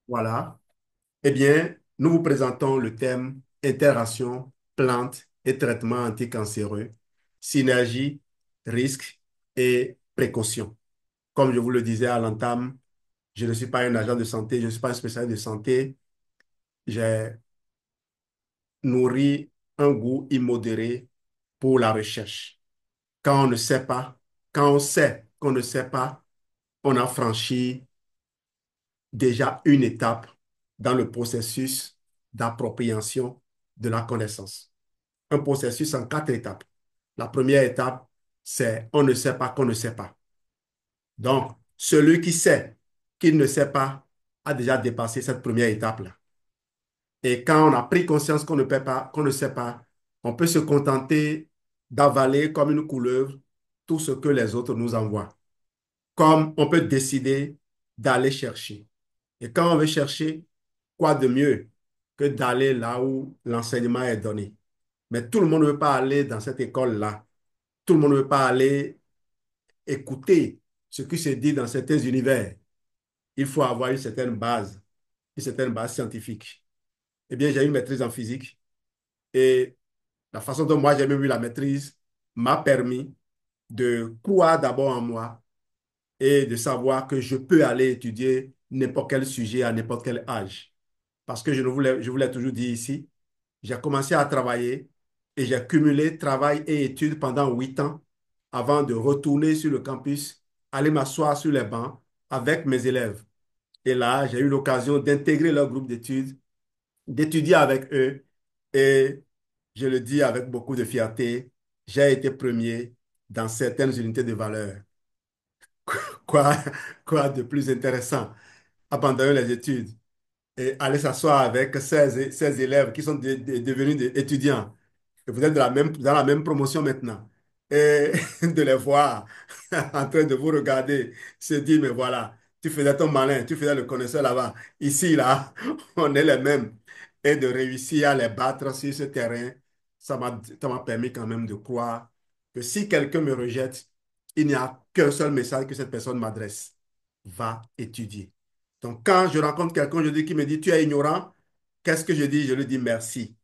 Voilà. Eh bien, nous vous présentons le thème interaction, plantes et traitement anticancéreux, synergie, risque et précaution. Comme je vous le disais à l'entame, je ne suis pas un agent de santé, je ne suis pas un spécialiste de santé. J'ai nourri un goût immodéré pour la recherche. Quand on ne sait pas, quand on sait qu'on ne sait pas, on a franchi déjà une étape dans le processus d'appropriation de la connaissance. Un processus en quatre étapes. La première étape, c'est on ne sait pas qu'on ne sait pas. Donc, celui qui sait qu'il ne sait pas a déjà dépassé cette première étape-là. Et quand on a pris conscience qu'on ne peut pas, qu'on ne sait pas, on peut se contenter d'avaler comme une couleuvre tout ce que les autres nous envoient. Comme on peut décider d'aller chercher. Et quand on veut chercher, quoi de mieux que d'aller là où l'enseignement est donné? Mais tout le monde ne veut pas aller dans cette école-là. Tout le monde ne veut pas aller écouter ce qui se dit dans certains univers. Il faut avoir une certaine base scientifique. Eh bien, j'ai une maîtrise en physique et la façon dont moi j'ai même eu la maîtrise m'a permis de croire d'abord en moi et de savoir que je peux aller étudier n'importe quel sujet à n'importe quel âge. Parce que je vous l'ai toujours dit ici, j'ai commencé à travailler et j'ai cumulé travail et études pendant 8 ans avant de retourner sur le campus, aller m'asseoir sur les bancs avec mes élèves. Et là, j'ai eu l'occasion d'intégrer leur groupe d'études, d'étudier avec eux. Et je le dis avec beaucoup de fierté, j'ai été premier dans certaines unités de valeur. Quoi, quoi de plus intéressant? Abandonner les études et aller s'asseoir avec ces élèves qui sont devenus des étudiants. Et vous êtes dans la même promotion maintenant. Et de les voir en train de vous regarder, se dire, mais voilà, tu faisais ton malin, tu faisais le connaisseur là-bas. Ici, là, on est les mêmes. Et de réussir à les battre sur ce terrain, ça m'a permis quand même de croire que si quelqu'un me rejette, il n'y a qu'un seul message que cette personne m'adresse. Va étudier. Donc, quand je rencontre quelqu'un, je dis qui me dit, tu es ignorant, qu'est-ce que je dis? Je lui dis merci.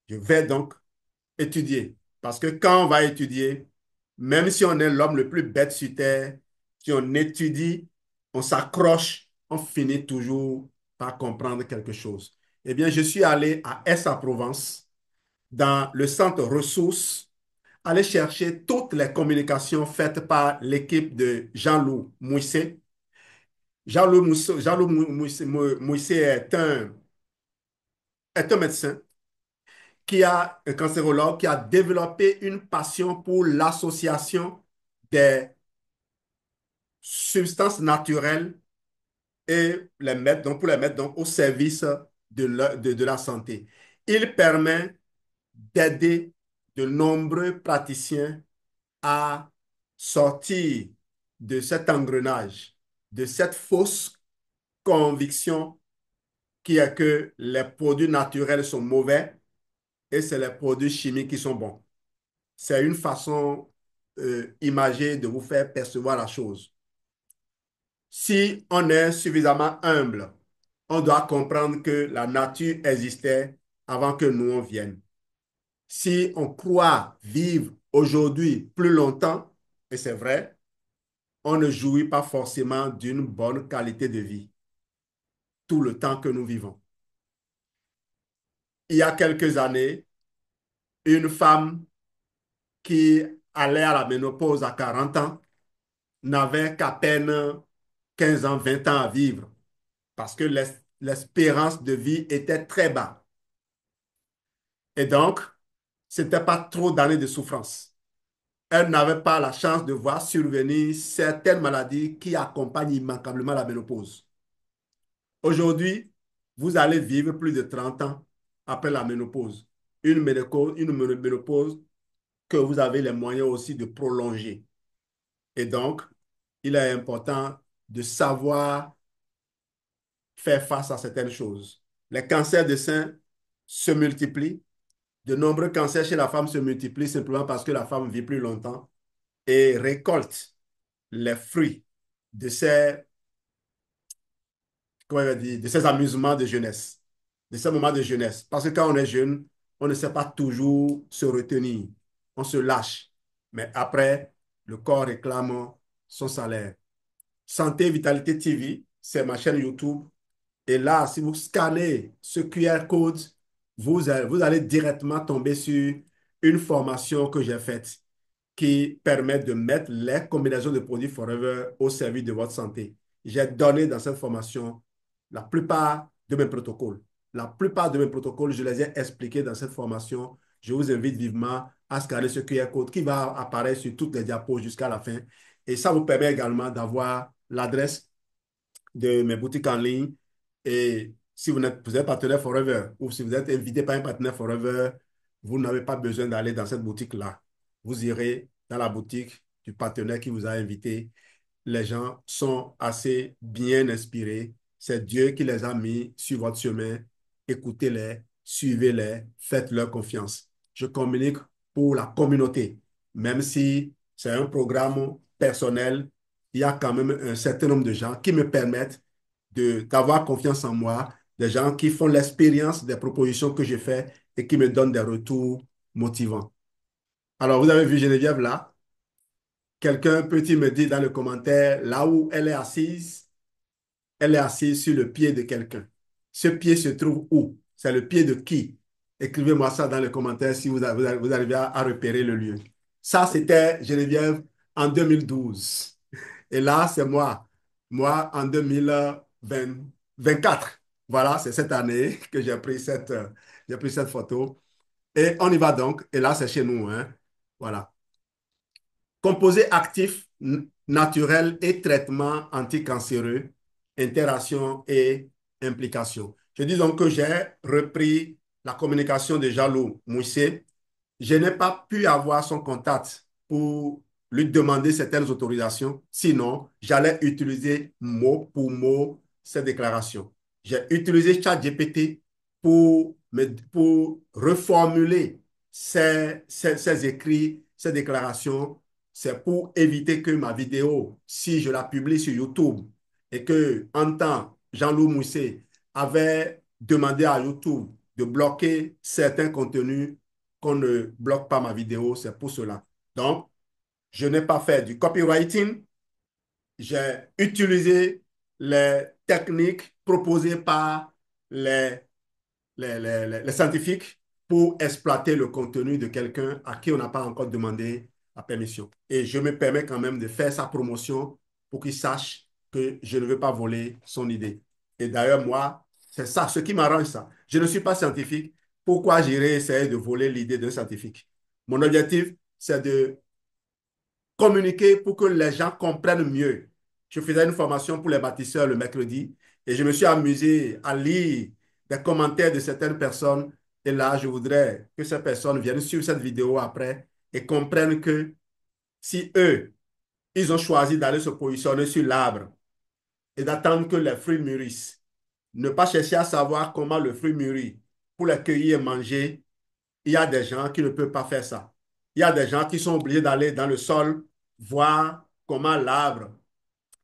Je vais donc étudier. Parce que quand on va étudier, même si on est l'homme le plus bête sur terre, si on étudie, on s'accroche, on finit toujours par comprendre quelque chose. Eh bien, je suis allé à Aix-en-Provence, dans le centre ressources, aller chercher toutes les communications faites par l'équipe de Jean-Loup Mouisset. Jean-Loup Mouisset est un médecin qui a un cancérologue qui a développé une passion pour l'association des substances naturelles et les mettre donc pour les mettre donc au service de la santé. Il permet d'aider de nombreux praticiens à sortir de cet engrenage, de cette fausse conviction qui est que les produits naturels sont mauvais et c'est les produits chimiques qui sont bons. C'est une façon imagée de vous faire percevoir la chose. Si on est suffisamment humble, on doit comprendre que la nature existait avant que nous on vienne. Si on croit vivre aujourd'hui plus longtemps, et c'est vrai, on ne jouit pas forcément d'une bonne qualité de vie tout le temps que nous vivons. Il y a quelques années, une femme qui allait à la ménopause à 40 ans n'avait qu'à peine 15 ans, 20 ans à vivre parce que l'espérance de vie était très bas. Et donc, ce n'était pas trop d'années de souffrance. Elle n'avait pas la chance de voir survenir certaines maladies qui accompagnent immanquablement la ménopause. Aujourd'hui, vous allez vivre plus de 30 ans après la ménopause. Une ménopause que vous avez les moyens aussi de prolonger. Et donc, il est important de savoir faire face à certaines choses. Les cancers de sein se multiplient. De nombreux cancers chez la femme se multiplient simplement parce que la femme vit plus longtemps et récolte les fruits de ces comment on va dire, de ces amusements de jeunesse, de ces moments de jeunesse. Parce que quand on est jeune, on ne sait pas toujours se retenir. On se lâche. Mais après, le corps réclame son salaire. Santé Vitalité TV, c'est ma chaîne YouTube. Et là, si vous scannez ce QR code, vous allez directement tomber sur une formation que j'ai faite qui permet de mettre les combinaisons de produits Forever au service de votre santé. J'ai donné dans cette formation la plupart de mes protocoles. La plupart de mes protocoles, je les ai expliqués dans cette formation. Je vous invite vivement à scanner ce QR code qui va apparaître sur toutes les diapos jusqu'à la fin. Et ça vous permet également d'avoir l'adresse de mes boutiques en ligne. Et si vous êtes partenaire Forever ou si vous êtes invité par un partenaire Forever, vous n'avez pas besoin d'aller dans cette boutique-là. Vous irez dans la boutique du partenaire qui vous a invité. Les gens sont assez bien inspirés. C'est Dieu qui les a mis sur votre chemin. Écoutez-les, suivez-les, faites-leur confiance. Je communique pour la communauté. Même si c'est un programme personnel, il y a quand même un certain nombre de gens qui me permettent d'avoir confiance en moi, des gens qui font l'expérience des propositions que je fais et qui me donnent des retours motivants. Alors, vous avez vu Geneviève là? Quelqu'un peut-il me dire dans le commentaire, là où elle est assise sur le pied de quelqu'un. Ce pied se trouve où? C'est le pied de qui? Écrivez-moi ça dans les commentaires si vous arrivez à repérer le lieu. Ça, c'était Geneviève en 2012. Et là, c'est moi. Moi, en 2024. Voilà, c'est cette année que j'ai pris cette photo. Et on y va donc. Et là, c'est chez nous, hein. Voilà. Composés actifs naturels et traitements anticancéreux, interaction et implication. Je dis donc que j'ai repris la communication de Jean-Loup Mouissé. Je n'ai pas pu avoir son contact pour lui demander certaines autorisations. Sinon, j'allais utiliser mot pour mot ces déclarations. J'ai utilisé ChatGPT pour reformuler ces écrits, ces déclarations. C'est pour éviter que ma vidéo, si je la publie sur YouTube et que, en temps, Jean-Loup Mousset avait demandé à YouTube de bloquer certains contenus, qu'on ne bloque pas ma vidéo, c'est pour cela. Donc, je n'ai pas fait du copywriting, j'ai utilisé les techniques proposées par les les scientifiques pour exploiter le contenu de quelqu'un à qui on n'a pas encore demandé la permission. Et je me permets quand même de faire sa promotion pour qu'il sache que je ne veux pas voler son idée. Et d'ailleurs, moi, c'est ça, ce qui m'arrange ça. Je ne suis pas scientifique. Pourquoi j'irais essayer de voler l'idée d'un scientifique? Mon objectif, c'est de communiquer pour que les gens comprennent mieux. Je faisais une formation pour les bâtisseurs le mercredi et je me suis amusé à lire des commentaires de certaines personnes. Et là, je voudrais que ces personnes viennent suivre cette vidéo après et comprennent que si eux, ils ont choisi d'aller se positionner sur l'arbre et d'attendre que les fruits mûrissent, ne pas chercher à savoir comment le fruit mûrit pour les cueillir et manger, il y a des gens qui ne peuvent pas faire ça. Il y a des gens qui sont obligés d'aller dans le sol voir comment l'arbre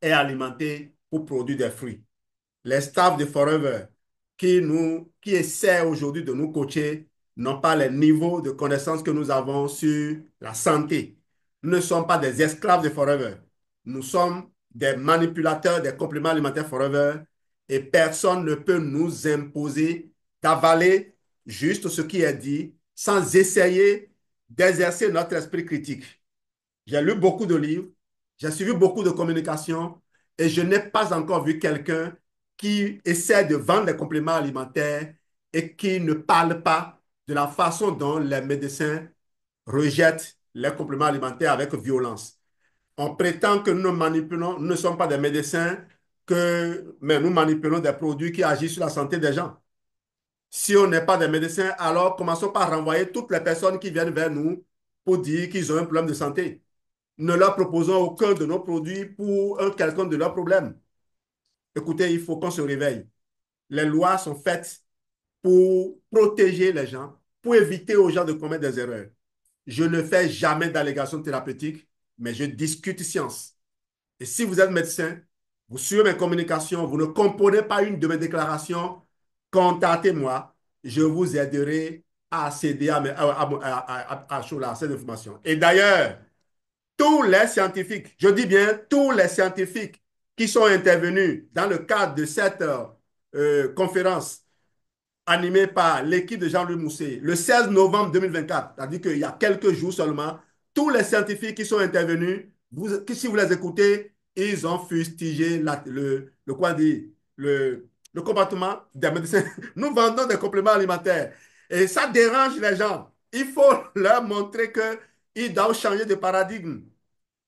est alimenté pour produire des fruits. Les staffs de Forever qui essaient aujourd'hui de nous coacher n'ont pas les niveaux de connaissances que nous avons sur la santé. Nous ne sommes pas des esclaves de Forever. Nous sommes des manipulateurs des compléments alimentaires Forever et personne ne peut nous imposer d'avaler juste ce qui est dit sans essayer d'exercer notre esprit critique. J'ai lu beaucoup de livres, j'ai suivi beaucoup de communications et je n'ai pas encore vu quelqu'un qui essaie de vendre des compléments alimentaires et qui ne parle pas de la façon dont les médecins rejettent les compléments alimentaires avec violence. On prétend que nous manipulons, nous ne sommes pas des médecins, mais nous manipulons des produits qui agissent sur la santé des gens. Si on n'est pas des médecins, alors commençons par renvoyer toutes les personnes qui viennent vers nous pour dire qu'ils ont un problème de santé. Ne leur proposons aucun de nos produits pour un quelqu'un de leurs problèmes. Écoutez, il faut qu'on se réveille. Les lois sont faites pour protéger les gens, pour éviter aux gens de commettre des erreurs. Je ne fais jamais d'allégations thérapeutiques, mais je discute science. Et si vous êtes médecin, Vous suivez mes communications, vous ne comprenez pas une de mes déclarations, contactez-moi, je vous aiderai à accéder à cette information. Et d'ailleurs, tous les scientifiques, je dis bien tous les scientifiques qui sont intervenus dans le cadre de cette conférence animé par l'équipe de Jean-Louis Mousset le 16 novembre 2024, c'est-à-dire qu'il y a quelques jours seulement, tous les scientifiques qui sont intervenus, si vous les écoutez, ils ont fustigé quoi dire, le comportement des médecins. Nous vendons des compléments alimentaires et ça dérange les gens. Il faut leur montrer qu'ils doivent changer de paradigme.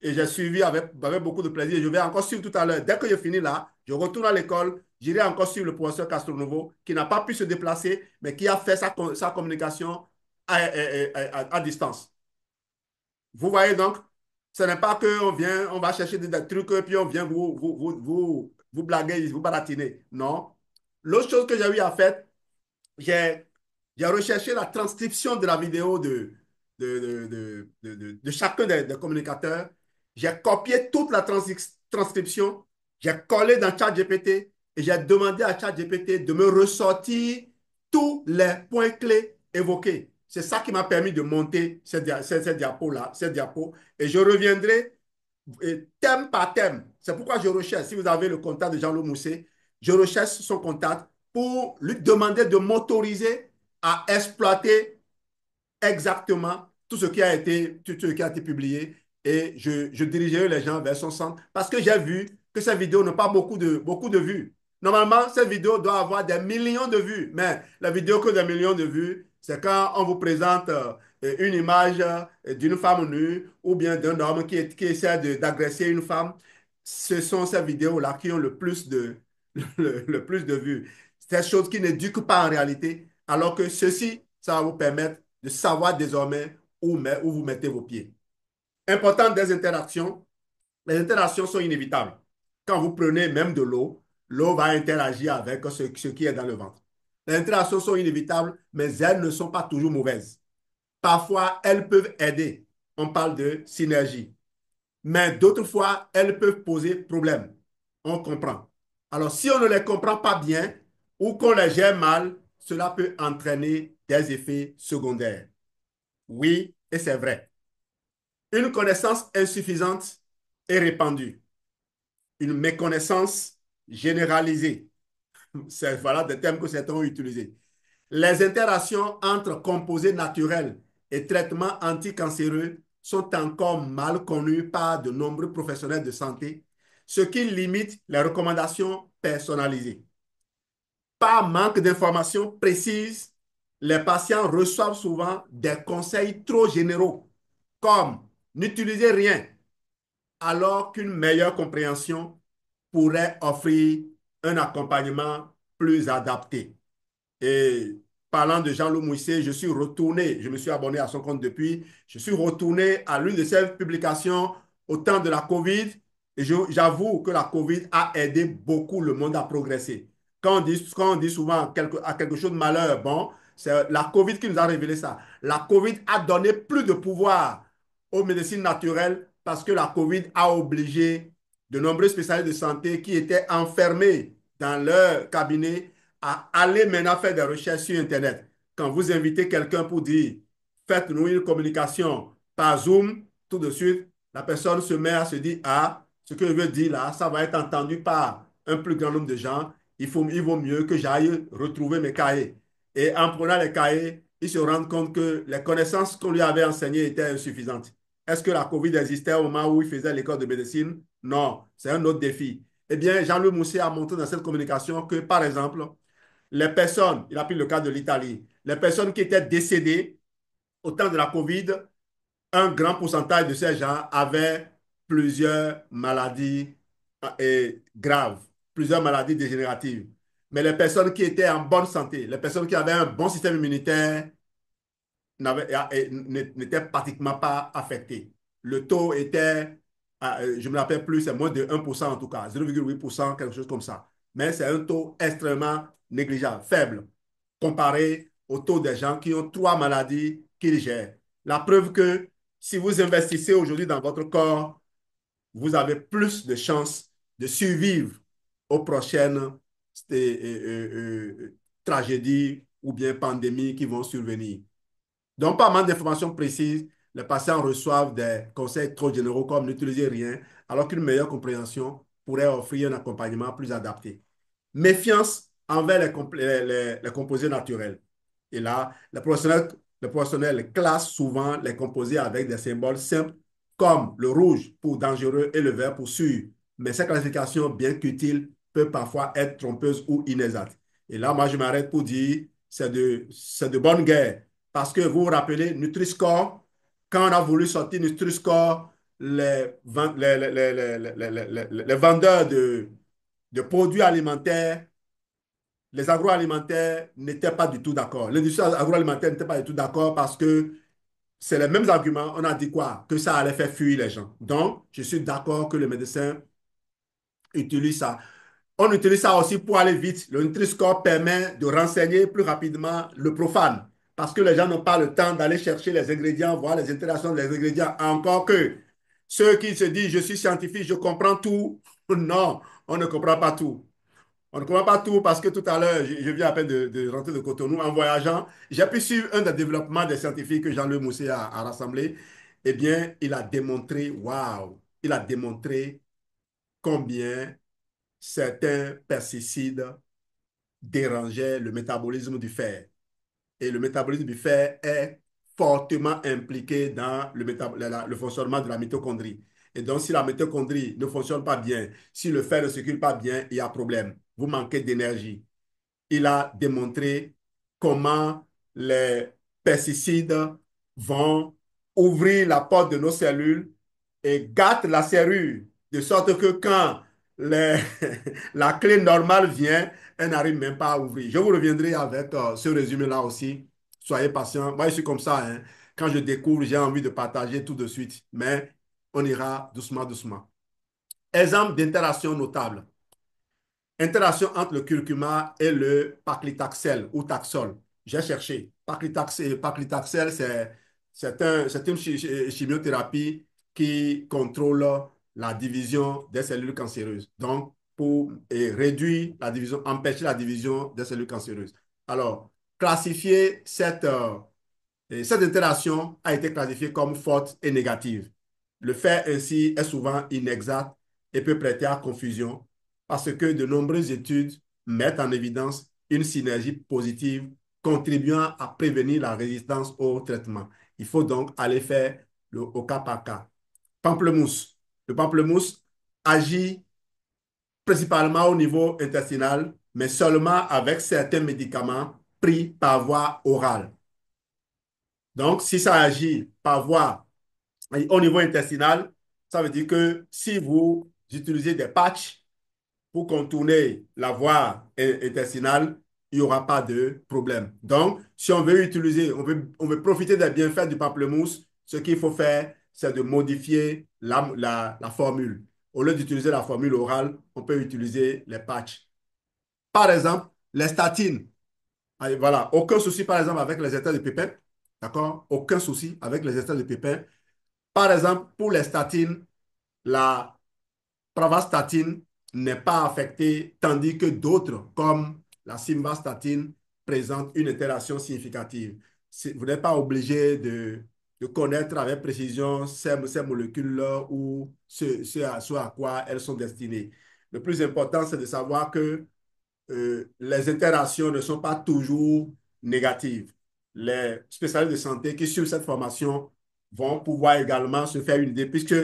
Et j'ai suivi avec beaucoup de plaisir. Je vais encore suivre tout à l'heure. Dès que je finis là, je retourne à l'école. J'irai encore suivre le professeur Castronovo qui n'a pas pu se déplacer, mais qui a fait sa communication à distance. Vous voyez donc, ce n'est pas qu'on vient, on va chercher des trucs et puis on vient vous blaguer, vous baratiner. Non. L'autre chose que j'ai eu à faire, j'ai j'ai recherché la transcription de la vidéo de chacun des communicateurs. J'ai copié toute la transcription, j'ai collé dans ChatGPT et j'ai demandé à ChatGPT de me ressortir tous les points clés évoqués. C'est ça qui m'a permis de monter cette diapo-là, cette diapo. Et je reviendrai thème par thème. C'est pourquoi je recherche, si vous avez le contact de Jean-Loup Mousset, je recherche son contact pour lui demander de m'autoriser à exploiter exactement tout ce qui a été publié et je dirigerai les gens vers son centre parce que j'ai vu que cette vidéo n'a pas beaucoup de vues. Normalement, cette vidéo doit avoir des millions de vues, mais la vidéo que des millions de vues, c'est quand on vous présente une image d'une femme nue ou bien d'un homme qui essaie d'agresser une femme. Ce sont ces vidéos-là qui ont le plus de vues. C'est des choses qui n'éduquent pas en réalité, alors que ceci, ça va vous permettre de savoir désormais où vous mettez vos pieds. Important des interactions. Les interactions sont inévitables. Quand vous prenez même de l'eau, l'eau va interagir avec ce qui est dans le ventre. Les interactions sont inévitables, mais elles ne sont pas toujours mauvaises. Parfois, elles peuvent aider. On parle de synergie. Mais d'autres fois, elles peuvent poser problème. On comprend. Alors, si on ne les comprend pas bien ou qu'on les gère mal, cela peut entraîner des effets secondaires. Oui, et c'est vrai. Une connaissance insuffisante est répandue. Une méconnaissance généralisée. C'est voilà des termes que certains ont utilisés. Les interactions entre composés naturels et traitements anticancéreux sont encore mal connus par de nombreux professionnels de santé, ce qui limite les recommandations personnalisées. Par manque d'informations précises, les patients reçoivent souvent des conseils trop généraux, comme n'utilisez rien, alors qu'une meilleure compréhension pourrait offrir un accompagnement plus adapté. Et parlant de Jean-Loup Mousset, je suis retourné, je me suis abonné à son compte depuis, je suis retourné à l'une de ses publications au temps de la COVID et j'avoue que la COVID a aidé beaucoup le monde à progresser. Quand on dit souvent à quelque chose de malheur, bon, c'est la COVID qui nous a révélé ça. La COVID a donné plus de pouvoir aux médecines naturelles parce que la COVID a obligé de nombreux spécialistes de santé qui étaient enfermés dans leur cabinet à aller maintenant faire des recherches sur Internet. Quand vous invitez quelqu'un pour dire, faites-nous une communication par Zoom, tout de suite, la personne se met à se dire, ah, ce que je veux dire là, ça va être entendu par un plus grand nombre de gens. Il vaut mieux que j'aille retrouver mes cahiers. Et en prenant les cahiers, il se rend compte que les connaissances qu'on lui avait enseignées étaient insuffisantes. Est-ce que la COVID existait au moment où il faisait l'école de médecine? Non, c'est un autre défi. Eh bien, Jean-Louis Mousset a montré dans cette communication que, par exemple, les personnes, il a pris le cas de l'Italie, les personnes qui étaient décédées au temps de la COVID, un grand pourcentage de ces gens avaient plusieurs maladies graves, plusieurs maladies dégénératives. Mais les personnes qui étaient en bonne santé, les personnes qui avaient un bon système immunitaire, n'était pratiquement pas affecté. Le taux était, je ne me rappelle plus, c'est moins de 1% en tout cas, 0,8%, quelque chose comme ça. Mais c'est un taux extrêmement négligeable, faible, comparé au taux des gens qui ont trois maladies qu'ils gèrent. La preuve que si vous investissez aujourd'hui dans votre corps, vous avez plus de chances de survivre aux prochaines tragédies ou bien pandémies qui vont survenir. Donc, par manque d'informations précises, les patients reçoivent des conseils trop généraux comme n'utilisez rien, alors qu'une meilleure compréhension pourrait offrir un accompagnement plus adapté. Méfiance envers les composés naturels. Et là, les professionnels classent souvent les composés avec des symboles simples comme le rouge pour dangereux et le vert pour sûr. Mais cette classification, bien qu'utile, peut parfois être trompeuse ou inexacte. Et là, moi, je m'arrête pour dire, c'est de bonne guerre. Parce que vous vous rappelez, Nutri-Score, quand on a voulu sortir Nutri-Score, les vendeurs de produits alimentaires, les agroalimentaires n'étaient pas du tout d'accord. L'industrie agroalimentaire n'était pas du tout d'accord parce que c'est les mêmes arguments. On a dit quoi? Que ça allait faire fuir les gens. Donc, je suis d'accord que les médecins utilisent ça. On utilise ça aussi pour aller vite. Le Nutri-Score permet de renseigner plus rapidement le profane parce que les gens n'ont pas le temps d'aller chercher les ingrédients, voir les interactions des ingrédients. Encore que ceux qui se disent je suis scientifique, je comprends tout. Non, on ne comprend pas tout. On ne comprend pas tout parce que tout à l'heure, je viens à peine de rentrer de Cotonou en voyageant. J'ai pu suivre un des développements des scientifiques que Jean-Louis Mousset a rassemblé. Eh bien, il a démontré, waouh, il a démontré combien certains pesticides dérangeaient le métabolisme du fer. Et le métabolisme du fer est fortement impliqué dans le fonctionnement de la mitochondrie. Et donc, si la mitochondrie ne fonctionne pas bien, si le fer ne circule pas bien, il y a problème. Vous manquez d'énergie. Il a démontré comment les pesticides vont ouvrir la porte de nos cellules et gâtent la serrure, de sorte que quand les, la clé normale vient, elle n'arrive même pas à ouvrir. Je vous reviendrai avec ce résumé-là aussi. Soyez patient. Moi, je suis comme ça, hein. Quand je découvre, j'ai envie de partager tout de suite. Mais on ira doucement, doucement. Exemple d'interaction notable. Interaction entre le curcuma et le paclitaxel ou taxol. J'ai cherché. Paclitaxel, c'est une chimiothérapie qui contrôle la division des cellules cancéreuses. Donc, pour réduire la division, empêcher la division des cellules cancéreuses. Alors, classifier cette interaction a été classifiée comme forte et négative. Le fait ainsi est souvent inexact et peut prêter à confusion parce que de nombreuses études mettent en évidence une synergie positive contribuant à prévenir la résistance au traitement. Il faut donc aller faire au cas par cas. Pamplemousse. Le pamplemousse agit principalement au niveau intestinal, mais seulement avec certains médicaments pris par voie orale. Donc, si ça agit par voie au niveau intestinal, ça veut dire que si vous utilisez des patchs pour contourner la voie intestinale, il n'y aura pas de problème. Donc, si on veut utiliser, on veut profiter des bienfaits du pamplemousse, ce qu'il faut faire, c'est de modifier la formule. Au lieu d'utiliser la formule orale, on peut utiliser les patchs. Par exemple, les statines. Allez, voilà, aucun souci, par exemple, avec les états de pépins. D'accord? Aucun souci avec les états de pépins. Par exemple, pour les statines, la pravastatine n'est pas affectée, tandis que d'autres, comme la simvastatine, présentent une interaction significative. Vous n'êtes pas obligé de connaître avec précision ces molécules-là ou ce à quoi elles sont destinées. Le plus important, c'est de savoir que les interactions ne sont pas toujours négatives. Les spécialistes de santé qui suivent cette formation vont pouvoir également se faire une idée puisque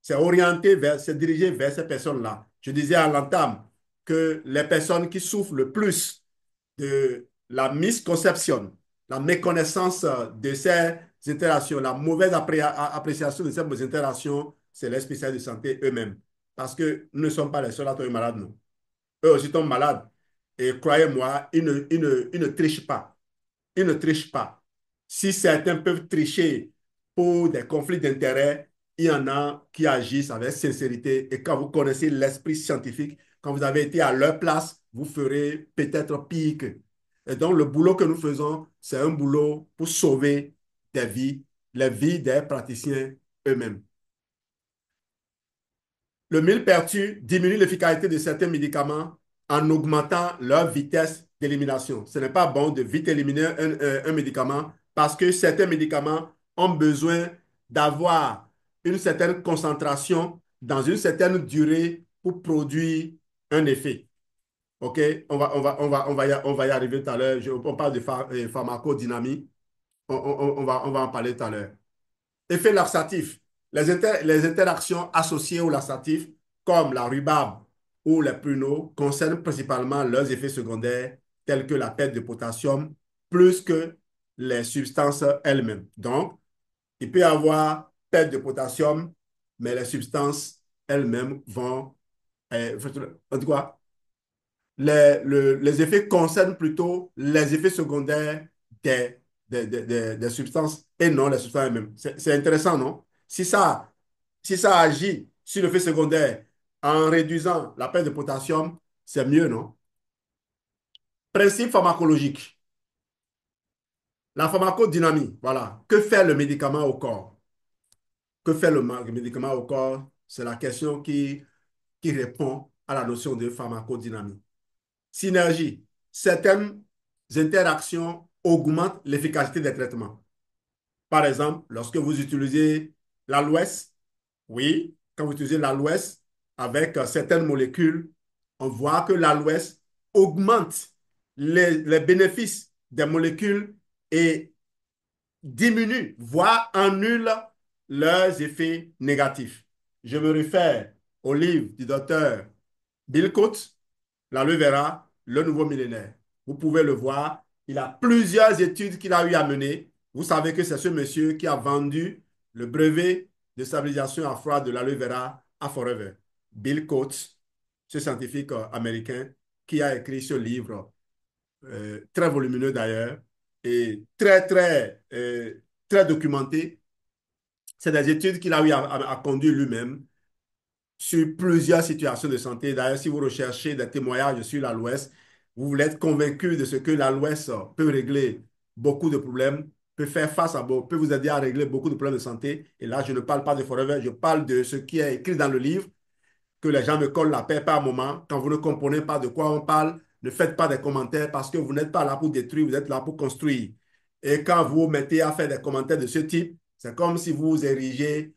c'est orienté vers, c'est dirigé vers ces personnes-là. Je disais à l'entame que les personnes qui souffrent le plus de la misconception, la méconnaissance de ces interactions, la mauvaise appréciation de ces interactions, c'est les spécialistes de santé eux-mêmes. Parce que nous ne sommes pas les seuls à tomber malades, non. Eux aussi tombent malades. Et croyez-moi, ils ne trichent pas. Ils ne trichent pas. Si certains peuvent tricher pour des conflits d'intérêts, il y en a qui agissent avec sincérité. Et quand vous connaissez l'esprit scientifique, quand vous avez été à leur place, vous ferez peut-être pire que. Et donc, le boulot que nous faisons, c'est un boulot pour sauver des vies, les vies des praticiens eux-mêmes. Le millepertuis diminue l'efficacité de certains médicaments en augmentant leur vitesse d'élimination. Ce n'est pas bon de vite éliminer un médicament parce que certains médicaments ont besoin d'avoir une certaine concentration dans une certaine durée pour produire un effet. OK? On va y arriver tout à l'heure. On parle de pharmacodynamie. On va en parler tout à l'heure. Effet laxatif. Les interactions associées au laxatif, comme la rhubarbe ou les pruneaux, concernent principalement leurs effets secondaires, tels que la perte de potassium, plus que les substances elles-mêmes. Donc, il peut y avoir perte de potassium, mais les substances elles-mêmes vont... en tout cas, les effets concernent plutôt les effets secondaires des, des substances et non les substances elles-mêmes. C'est intéressant, non? Si ça agit sur l'effet secondaire en réduisant la perte de potassium, c'est mieux, non? Principe pharmacologique. La pharmacodynamie, voilà. Que fait le médicament au corps? Que fait le médicament au corps? C'est la question qui répond à la notion de pharmacodynamie. Synergie. Certaines interactions augmentent l'efficacité des traitements. Par exemple, lorsque vous utilisez l'aloès, oui, quand vous utilisez l'aloès avec certaines molécules, on voit que l'aloès augmente les bénéfices des molécules et diminue, voire annule leurs effets négatifs. Je me réfère au livre du docteur Bill Coates, l'aloe vera, le nouveau millénaire. Vous pouvez le voir. Il a plusieurs études qu'il a eu à mener. Vous savez que c'est ce monsieur qui a vendu le brevet de stabilisation à froid de l'aloe vera à Forever. Bill Coates, ce scientifique américain qui a écrit ce livre, très volumineux d'ailleurs, et très documenté. C'est des études qu'il a eu à conduire lui-même sur plusieurs situations de santé. D'ailleurs, si vous recherchez des témoignages sur l'Aloès, vous voulez être convaincu de ce que l'Aloès peut régler beaucoup de problèmes, peut faire face à peut vous aider à régler beaucoup de problèmes de santé. Et là, je ne parle pas de Forever, je parle de ce qui est écrit dans le livre, que les gens me collent la paix par moment. Quand vous ne comprenez pas de quoi on parle, ne faites pas des commentaires parce que vous n'êtes pas là pour détruire, vous êtes là pour construire. Et quand vous vous mettez à faire des commentaires de ce type, c'est comme si vous vous érigez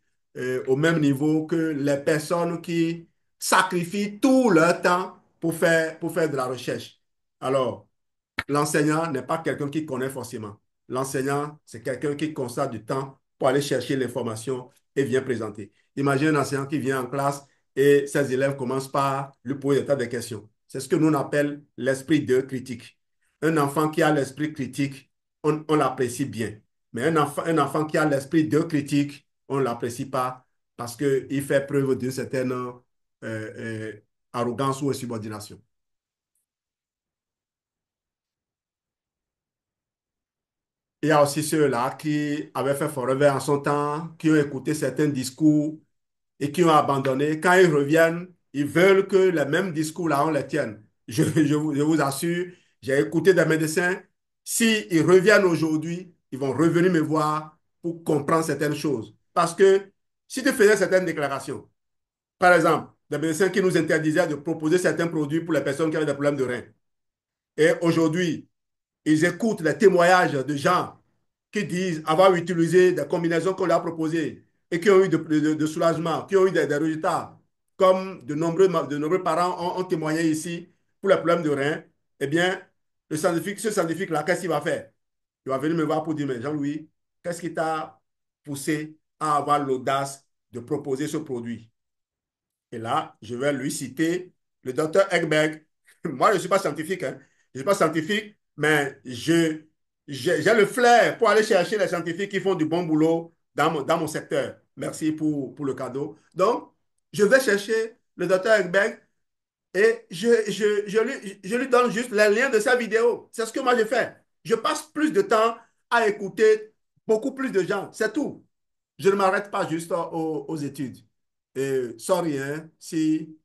au même niveau que les personnes qui sacrifient tout leur temps pour faire de la recherche. Alors, l'enseignant n'est pas quelqu'un qui connaît forcément. L'enseignant, c'est quelqu'un qui constate du temps pour aller chercher l'information et vient présenter. Imagine un enseignant qui vient en classe et ses élèves commencent par lui poser des tas de questions. C'est ce que nous on appelle l'esprit de critique. Un enfant qui a l'esprit critique, on l'apprécie bien. Mais un enfant qui a l'esprit de critique, on ne l'apprécie pas parce qu'il fait preuve d'une certaine euh, arrogance ou insubordination. Il y a aussi ceux-là qui avaient fait Forever en son temps, qui ont écouté certains discours et qui ont abandonné. Quand ils reviennent, ils veulent que les mêmes discours-là, on les tienne. Je vous assure, j'ai écouté des médecins. S'ils reviennent aujourd'hui, ils vont revenir me voir pour comprendre certaines choses. Parce que si tu faisais certaines déclarations, par exemple, des médecins qui nous interdisaient de proposer certains produits pour les personnes qui avaient des problèmes de reins, et aujourd'hui, ils écoutent les témoignages de gens qui disent avoir utilisé des combinaisons qu'on leur a proposées et qui ont eu de soulagement, qui ont eu des résultats, comme de nombreux parents ont témoigné ici pour les problèmes de reins, eh bien, ce scientifique-là, qu'est-ce qu'il va faire? Il va venir me voir pour dire, mais Jean-Louis, qu'est-ce qui t'a poussé à avoir l'audace de proposer ce produit? Et là, je vais lui citer le docteur Ekberg. Moi, je ne suis pas scientifique, hein. Je ne suis pas scientifique, mais j'ai le flair pour aller chercher les scientifiques qui font du bon boulot dans mon secteur. Merci pour le cadeau. Donc, je vais chercher le docteur Ekberg et je lui donne juste les liens de sa vidéo. C'est ce que moi j'ai fait. Je passe plus de temps à écouter beaucoup plus de gens. C'est tout. Je ne m'arrête pas juste aux études. Et sans rien, si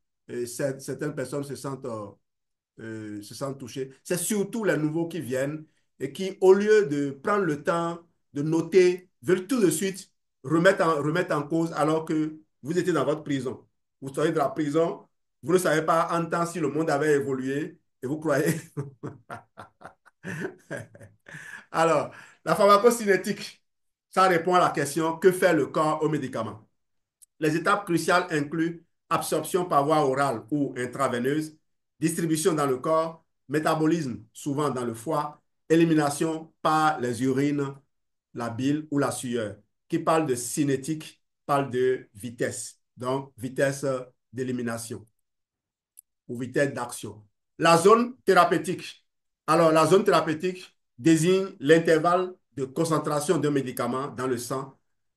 certaines personnes se sentent touchées, c'est surtout les nouveaux qui viennent et qui, au lieu de prendre le temps de noter, veulent tout de suite remettre en cause alors que vous étiez dans votre prison. vous sortez de la prison, vous ne savez pas en temps si le monde avait évolué et vous croyez. Alors, la pharmacocinétique, ça répond à la question que fait le corps aux médicaments. Les étapes cruciales incluent absorption par voie orale ou intraveineuse, distribution dans le corps, métabolisme, souvent dans le foie, élimination par les urines, la bile ou la sueur. Qui parle de cinétique parle de vitesse, donc vitesse d'élimination ou vitesse d'action. La zone thérapeutique. Alors, la zone thérapeutique désigne l'intervalle de concentration d'un médicament dans le sang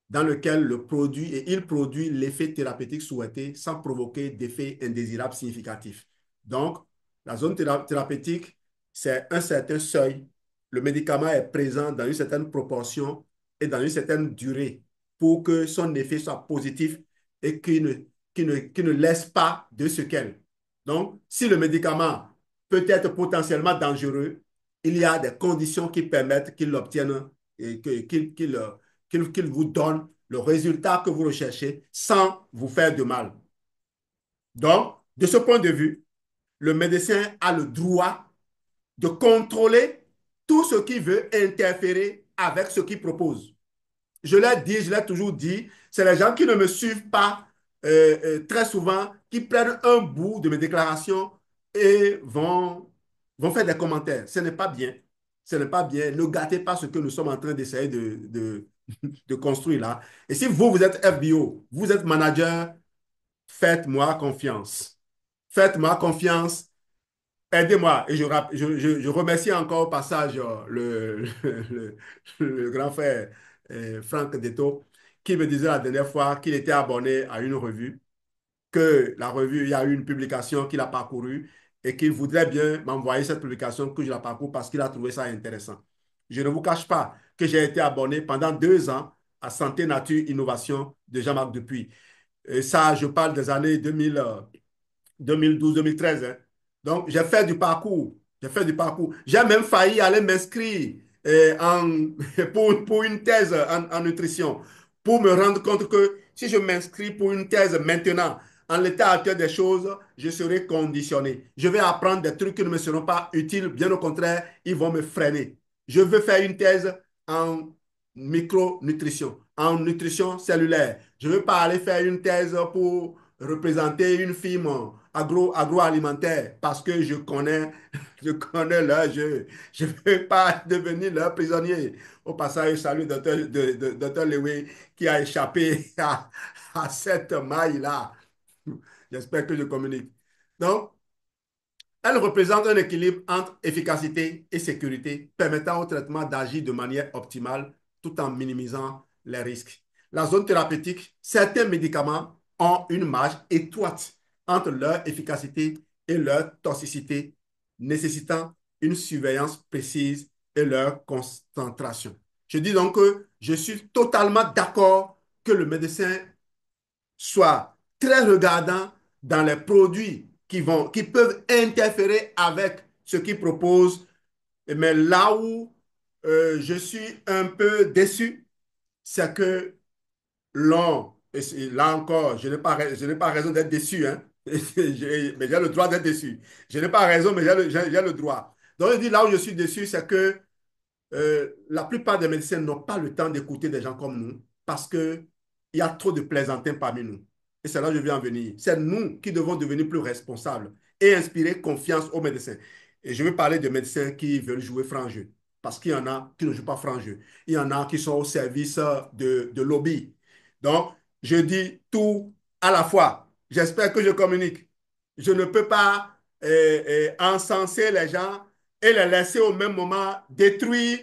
dans lequel le produit et il produit l'effet thérapeutique souhaité sans provoquer d'effet indésirable significatif. Donc, la zone thérapeutique, c'est un certain seuil. Le médicament est présent dans une certaine proportion et dans une certaine durée pour que son effet soit positif et qu'il ne laisse pas de séquelles. Donc, si le médicament peut être potentiellement dangereux, il y a des conditions qui permettent qu'il obtienne et qu'il vous donne le résultat que vous recherchez sans vous faire de mal. Donc, de ce point de vue, le médecin a le droit de contrôler tout ce qui veut interférer avec ce qu'il propose. Je l'ai dit, je l'ai toujours dit, c'est les gens qui ne me suivent pas très souvent, qui prennent un bout de mes déclarations et vont faire des commentaires. Ce n'est pas bien. Ce n'est pas bien. Ne gâtez pas ce que nous sommes en train d'essayer de construire là. Et si vous, vous êtes FBO, vous êtes manager, faites-moi confiance. Faites-moi confiance. Aidez-moi. Et je remercie encore au passage le grand frère Franck Detto qui me disait la dernière fois qu'il était abonné à une revue, que la revue, il y a eu une publication qu'il a parcourue et qu'il voudrait bien m'envoyer cette publication que je la parcours parce qu'il a trouvé ça intéressant. Je ne vous cache pas que j'ai été abonné pendant 2 ans à Santé, Nature, Innovation de Jean-Marc Dupuy. Et ça, je parle des années 2000, 2012-2013. Hein. Donc, j'ai fait du parcours. J'ai fait du parcours. J'ai même failli aller m'inscrire pour une thèse en nutrition, pour me rendre compte que si je m'inscris pour une thèse maintenant, en l'état actuel des choses, je serai conditionné. Je vais apprendre des trucs qui ne me seront pas utiles. Bien au contraire, ils vont me freiner. Je veux faire une thèse en micronutrition, en nutrition cellulaire. Je ne veux pas aller faire une thèse pour représenter une firme agroalimentaire parce que je connais leur jeu. Je ne veux pas devenir leur prisonnier. Au passage, je salue Dr. Lewe qui a échappé à cette maille-là. J'espère que je communique. Donc, elle représente un équilibre entre efficacité et sécurité, permettant au traitement d'agir de manière optimale tout en minimisant les risques. La zone thérapeutique, certains médicaments ont une marge étroite entre leur efficacité et leur toxicité, nécessitant une surveillance précise et leur concentration. Je dis donc que je suis totalement d'accord que le médecin soit très regardant dans les produits qui peuvent interférer avec ce qu'ils proposent. Mais là où je suis un peu déçu, c'est que et là encore, je n'ai pas raison d'être déçu, hein. Mais j'ai le droit d'être déçu. Je n'ai pas raison, mais j'ai le droit. Donc, je dis là où je suis déçu, c'est que la plupart des médecins n'ont pas le temps d'écouter des gens comme nous parce qu'il y a trop de plaisantins parmi nous. Et c'est là que je viens en venir. C'est nous qui devons devenir plus responsables et inspirer confiance aux médecins. Et je veux parler de médecins qui veulent jouer franc jeu. Parce qu'il y en a qui ne jouent pas franc jeu. Il y en a qui sont au service de lobby. Donc, je dis tout à la fois. J'espère que je communique. Je ne peux pas encenser les gens et les laisser au même moment détruire,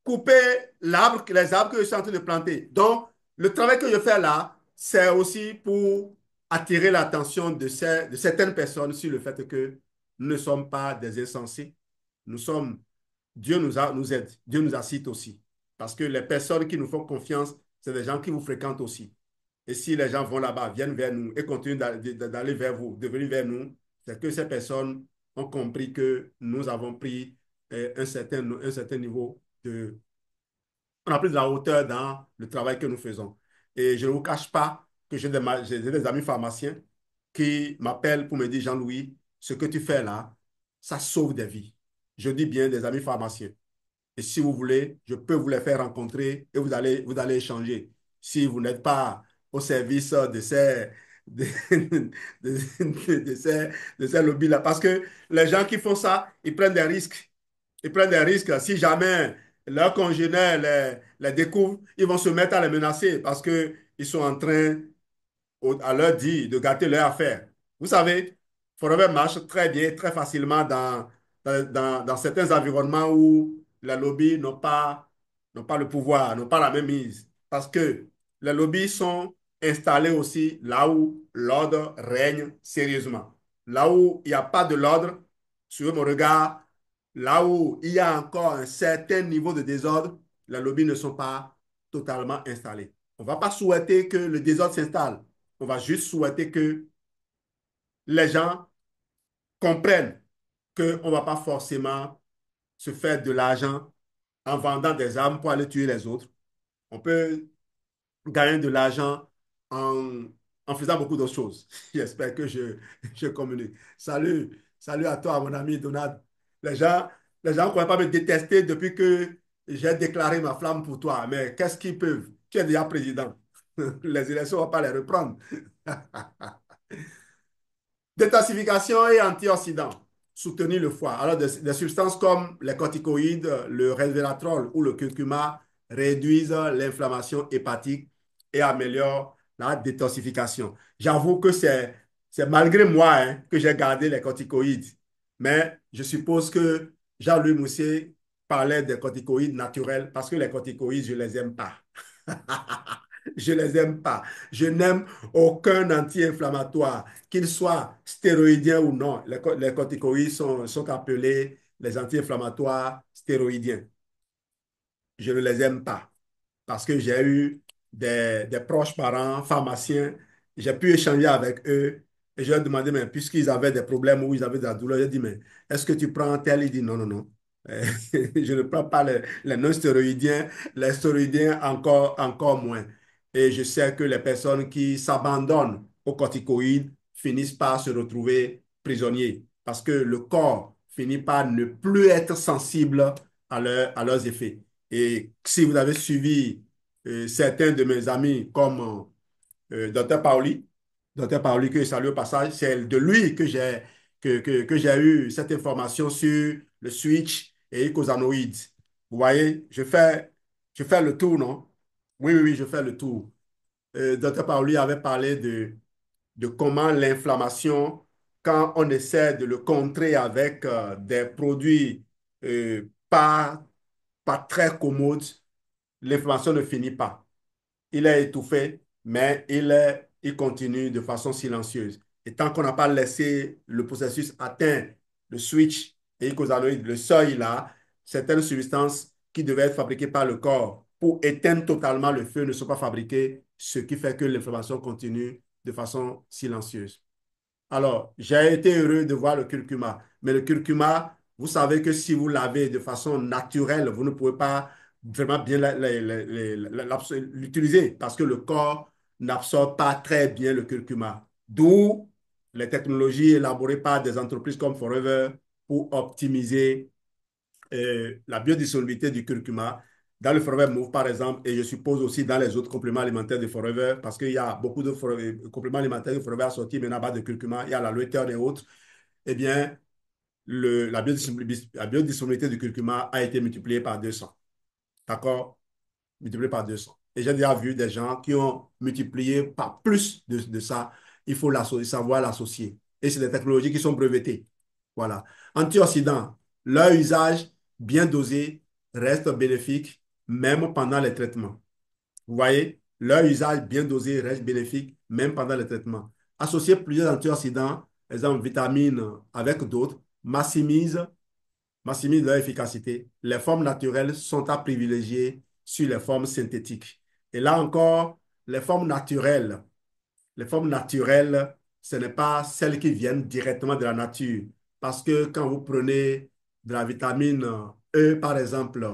couper les arbres que je suis en train de planter. Donc, le travail que je fais là, c'est aussi pour attirer l'attention de certaines personnes sur le fait que nous ne sommes pas des insensés. Nous sommes, nous aide, Dieu nous assiste aussi. Parce que les personnes qui nous font confiance, c'est des gens qui vous fréquentent aussi. Et si les gens vont là-bas, viennent vers nous et continuent d'aller vers vous, de venir vers nous, c'est que ces personnes ont compris que nous avons pris un certain niveau de... On a pris de la hauteur dans le travail que nous faisons. Et je ne vous cache pas que j'ai des amis pharmaciens qui m'appellent pour me dire, Jean-Louis, ce que tu fais là, ça sauve des vies. Je dis bien des amis pharmaciens. Et si vous voulez, je peux vous les faire rencontrer et vous allez échanger. Si vous n'êtes pas au service de, de ces lobbies-là. Parce que les gens qui font ça, ils prennent des risques. Ils prennent des risques. Si jamais leurs congénères les découvrent, ils vont se mettre à les menacer parce qu'ils sont en train à leur dire de gâter leur affaire. Vous savez, Forever marche très bien, très facilement dans certains environnements où les lobbies n'ont pas le pouvoir, n'ont pas la même mise. Parce que les lobbies sont installés aussi là où l'ordre règne sérieusement. Là où il n'y a pas de l'ordre, suivez mon regard, là où il y a encore un certain niveau de désordre, les lobbies ne sont pas totalement installés. On ne va pas souhaiter que le désordre s'installe. On va juste souhaiter que les gens comprennent qu'on ne va pas forcément se faire de l'argent en vendant des armes pour aller tuer les autres. On peut gagner de l'argent en, en faisant beaucoup d'autres choses. J'espère que je communique. Salut à toi, mon ami Donald. Les gens, les gens ne pourraient pas me détester depuis que j'ai déclaré ma flamme pour toi. Mais qu'est-ce qu'ils peuvent? Tu es déjà président. Les élections, on ne va pas les reprendre. Détoxification et antioxydants. Soutenir le foie. Alors, des substances comme les corticoïdes, le resveratrol ou le curcuma réduisent l'inflammation hépatique et améliorent la détoxification. J'avoue que c'est malgré moi hein, que j'ai gardé les corticoïdes. Mais je suppose que Jean-Louis Moussier parlait des corticoïdes naturels parce que les corticoïdes, je ne les aime pas. Je ne les aime pas. Je n'aime aucun anti-inflammatoire, qu'il soit stéroïdien ou non. Les corticoïdes sont appelés les anti-inflammatoires stéroïdiens. Je ne les aime pas parce que j'ai eu des proches parents, pharmaciens, j'ai pu échanger avec eux et je leur ai demandé, mais puisqu'ils avaient des problèmes ou ils avaient de la douleur, j'ai dit, mais est-ce que tu prends tel? Il dit, non, non, non. Je ne prends pas les non-stéroïdiens, les stéroïdiens encore moins. Et je sais que les personnes qui s'abandonnent aux corticoïdes finissent par se retrouver prisonniers parce que le corps finit par ne plus être sensible à leurs effets. Et si vous avez suivi certains de mes amis comme Dr Paoli, Dr Paoli que je salue au passage, c'est de lui que j'ai eu cette information sur le switch et icosanoïdes. Vous voyez, je fais le tour, non? Oui, oui, oui, je fais le tour. Dr Paoli avait parlé de comment l'inflammation, quand on essaie de le contrer avec des produits pas très commodes, l'inflammation ne finit pas. Il est étouffé, mais il continue de façon silencieuse. Et tant qu'on n'a pas laissé le processus atteindre le switch et icosanoïde, le seuil là, certaines substances qui devaient être fabriquées par le corps pour éteindre totalement le feu ne sont pas fabriquées, ce qui fait que l'inflammation continue de façon silencieuse. Alors, j'ai été heureux de voir le curcuma. Mais le curcuma, vous savez que si vous l'avez de façon naturelle, vous ne pouvez pas vraiment bien l'utiliser parce que le corps n'absorbe pas très bien le curcuma. D'où les technologies élaborées par des entreprises comme Forever pour optimiser la biodisponibilité du curcuma dans le Forever Move, par exemple, et je suppose aussi dans les autres compléments alimentaires de Forever, parce qu'il y a beaucoup de compléments alimentaires de Forever sortis maintenant à base de curcuma, il y a la Lutein et autres, eh bien, la biodisponibilité du curcuma a été multipliée par 200. D'accord? Multipliée par 200. Et j'ai déjà vu des gens qui ont multiplié par plus de ça. Il faut savoir l'associer. Et c'est des technologies qui sont brevetées. Voilà. Antioxydants, leur usage bien dosé reste bénéfique même pendant les traitements. Vous voyez, leur usage bien dosé reste bénéfique même pendant les traitements. Associer plusieurs antioxydants, exemple vitamines avec d'autres, maximise leur efficacité. Les formes naturelles sont à privilégier sur les formes synthétiques. Et là encore, les formes naturelles, ce n'est pas celles qui viennent directement de la nature. Parce que quand vous prenez de la vitamine E, par exemple,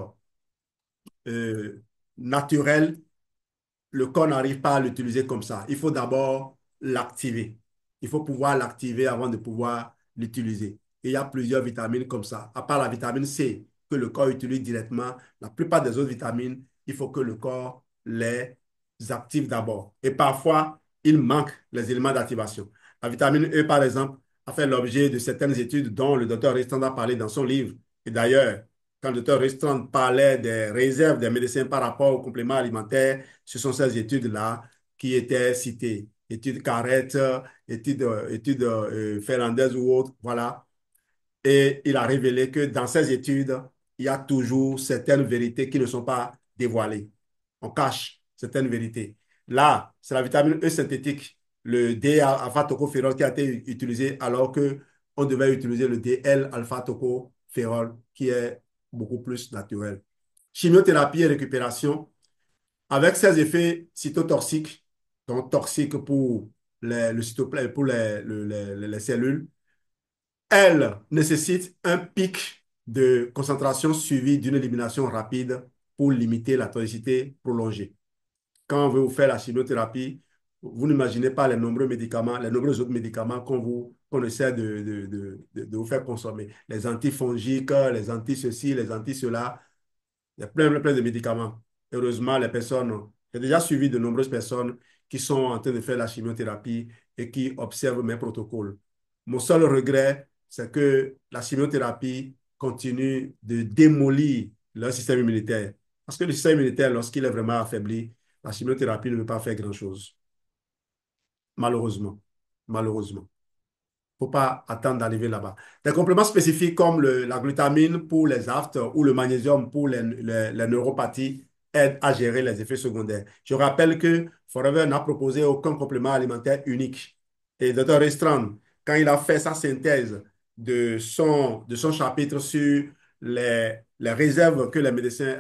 naturelle, le corps n'arrive pas à l'utiliser comme ça. Il faut d'abord l'activer. Il faut pouvoir l'activer avant de pouvoir l'utiliser. Et il y a plusieurs vitamines comme ça. À part la vitamine C, que le corps utilise directement, la plupart des autres vitamines, il faut que le corps les active d'abord. Et parfois, il manque les éléments d'activation. La vitamine E, par exemple, a fait l'objet de certaines études dont le docteur Ristrand a parlé dans son livre. Et d'ailleurs, quand le docteur Ristrand parlait des réserves des médecins par rapport aux compléments alimentaires, ce sont ces études-là qui étaient citées. Études Carrette, études finlandaises ou autres, voilà. Et il a révélé que dans ces études, il y a toujours certaines vérités qui ne sont pas dévoilées. On cache certaines vérités. Là, c'est la vitamine E synthétique, le D-alpha-tocopherol qui a été utilisé alors que on devait utiliser le DL-alpha-tocopherol qui est beaucoup plus naturel. Chimiothérapie et récupération, avec ses effets cytotoxiques, donc toxiques pour le cytoplasme, pour les cellules, elle nécessite un pic de concentration suivi d'une élimination rapide pour limiter la toxicité prolongée. Quand on veut vous faire la chimiothérapie, vous n'imaginez pas les nombreux médicaments, les nombreux autres médicaments qu'on essaie de vous faire consommer. Les antifongiques, les anti-ceci, les anti-cela. Il y a plein de médicaments. Heureusement, les personnes, j'ai déjà suivi de nombreuses personnes qui sont en train de faire la chimiothérapie et qui observent mes protocoles. Mon seul regret, c'est que la chimiothérapie continue de démolir leur système immunitaire. Parce que le système immunitaire, lorsqu'il est vraiment affaibli, la chimiothérapie ne peut pas faire grand-chose. Malheureusement. Malheureusement. Faut pas attendre d'arriver là-bas. Des compléments spécifiques comme la glutamine pour les aftes ou le magnésium pour les neuropathies aident à gérer les effets secondaires. Je rappelle que Forever n'a proposé aucun complément alimentaire unique. Et Dr. Restrand, quand il a fait sa synthèse de son chapitre sur les réserves que les médecins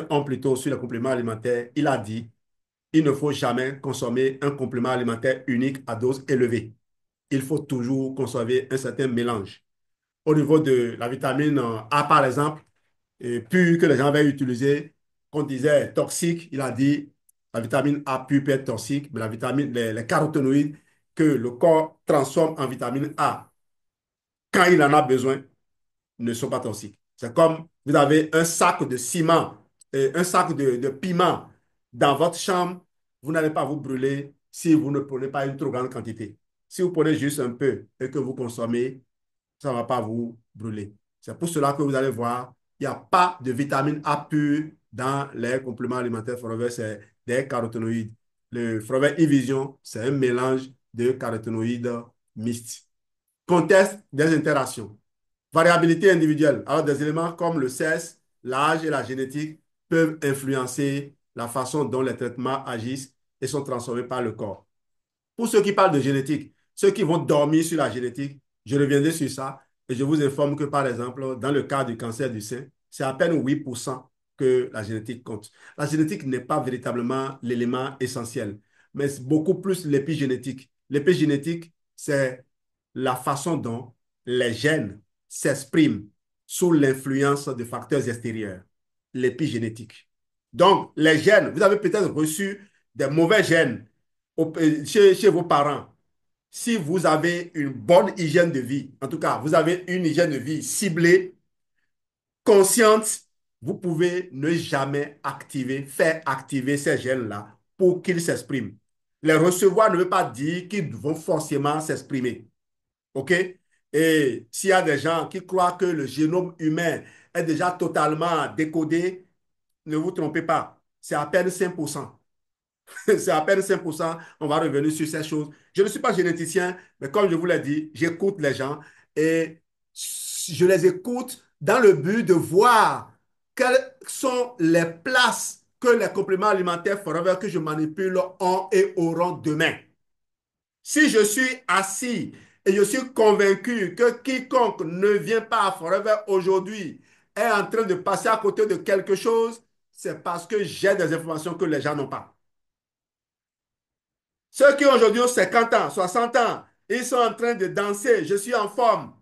ont plutôt sur les compléments alimentaires, il a dit, il ne faut jamais consommer un complément alimentaire unique à dose élevée. Il faut toujours conserver un certain mélange. Au niveau de la vitamine A, par exemple, pure que les gens avaient utilisé, qu'on disait toxique, il a dit la vitamine A pure peut être toxique, mais les caroténoïdes que le corps transforme en vitamine A quand il en a besoin ne sont pas toxiques. C'est comme vous avez un sac de ciment, un sac de piment dans votre chambre, vous n'allez pas vous brûler si vous ne prenez pas une trop grande quantité. Si vous prenez juste un peu et que vous consommez, ça ne va pas vous brûler. C'est pour cela que vous allez voir, il n'y a pas de vitamine A pure dans les compléments alimentaires Forever, c'est des caroténoïdes. Le Forever e-Vision, c'est un mélange de caroténoïdes mixtes. Contexte des interactions. Variabilité individuelle. Alors, des éléments comme le sexe, l'âge et la génétique peuvent influencer la façon dont les traitements agissent et sont transformés par le corps. Pour ceux qui parlent de génétique, ceux qui vont dormir sur la génétique, je reviendrai sur ça et je vous informe que, par exemple, dans le cas du cancer du sein, c'est à peine 8% que la génétique compte. La génétique n'est pas véritablement l'élément essentiel, mais c'est beaucoup plus l'épigénétique. L'épigénétique, c'est la façon dont les gènes s'expriment sous l'influence de facteurs extérieurs. L'épigénétique. Donc, les gènes, vous avez peut-être reçu des mauvais gènes chez vos parents. Si vous avez une bonne hygiène de vie, en tout cas, vous avez une hygiène de vie ciblée, consciente, vous pouvez ne jamais faire activer ces gènes-là pour qu'ils s'expriment. Les recevoir ne veut pas dire qu'ils vont forcément s'exprimer. OK? Et s'il y a des gens qui croient que le génome humain est déjà totalement décodé, ne vous trompez pas. C'est à peine 5%. C'est à peine 5%. On va revenir sur ces choses. Je ne suis pas généticien, mais comme je vous l'ai dit, j'écoute les gens et je les écoute dans le but de voir quelles sont les places que les compléments alimentaires Forever que je manipule ont et auront demain. Si je suis assis et je suis convaincu que quiconque ne vient pas à Forever aujourd'hui est en train de passer à côté de quelque chose, c'est parce que j'ai des informations que les gens n'ont pas. Ceux qui aujourd'hui ont 50 ans, 60 ans, ils sont en train de danser, je suis en forme.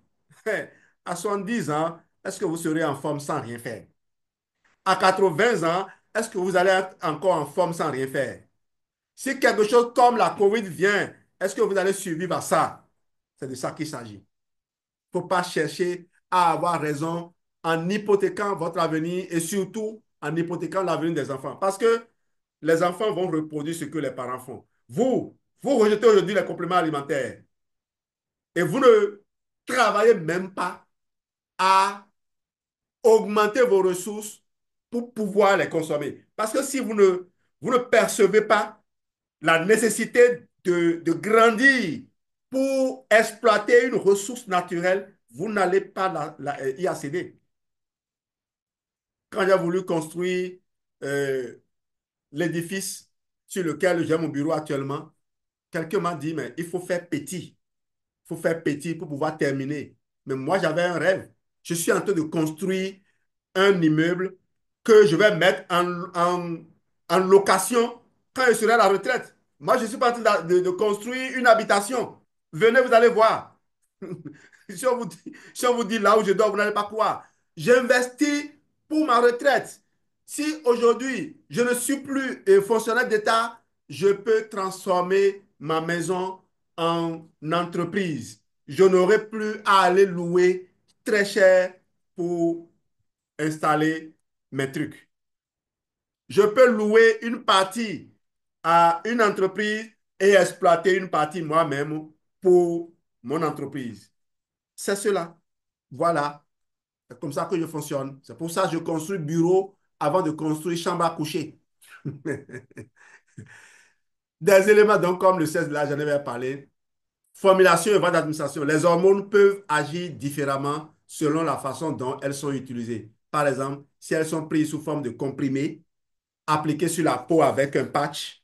À 70 ans, est-ce que vous serez en forme sans rien faire? À 80 ans, est-ce que vous allez être encore en forme sans rien faire? Si quelque chose comme la COVID vient Est-ce que vous allez survivre à ça? C'est de ça qu'il s'agit. Il ne faut pas chercher à avoir raison en hypothéquant votre avenir et surtout en hypothéquant l'avenir des enfants. Parce que les enfants vont reproduire ce que les parents font. Vous rejetez aujourd'hui les compléments alimentaires et vous ne travaillez même pas à augmenter vos ressources pour pouvoir les consommer. Parce que si vous ne percevez pas la nécessité de grandir pour exploiter une ressource naturelle, vous n'allez pas y accéder. Quand j'ai voulu construire euh, l'édifice sur lequel j'ai mon bureau actuellement, quelqu'un m'a dit, mais il faut faire petit. Il faut faire petit pour pouvoir terminer. Mais moi, j'avais un rêve. Je suis en train de construire un immeuble que je vais mettre en location quand je serai à la retraite. Moi, je suis pas en train de construire une habitation. Venez, vous allez voir. Si on vous dit là où je dors, vous n'allez pas croire. J'investis pour ma retraite. Si aujourd'hui, je ne suis plus fonctionnaire d'État, je peux transformer ma maison en entreprise. Je n'aurai plus à aller louer très cher pour installer mes trucs. Je peux louer une partie à une entreprise et exploiter une partie moi-même pour mon entreprise. C'est cela. Voilà. C'est comme ça que je fonctionne. C'est pour ça que je construis bureau avant de construire chambre à coucher. Des éléments donc comme le 16 là, j'en avais parlé. Formulation et voie d'administration. Les hormones peuvent agir différemment selon la façon dont elles sont utilisées. Par exemple, si elles sont prises sous forme de comprimés, appliquées sur la peau avec un patch,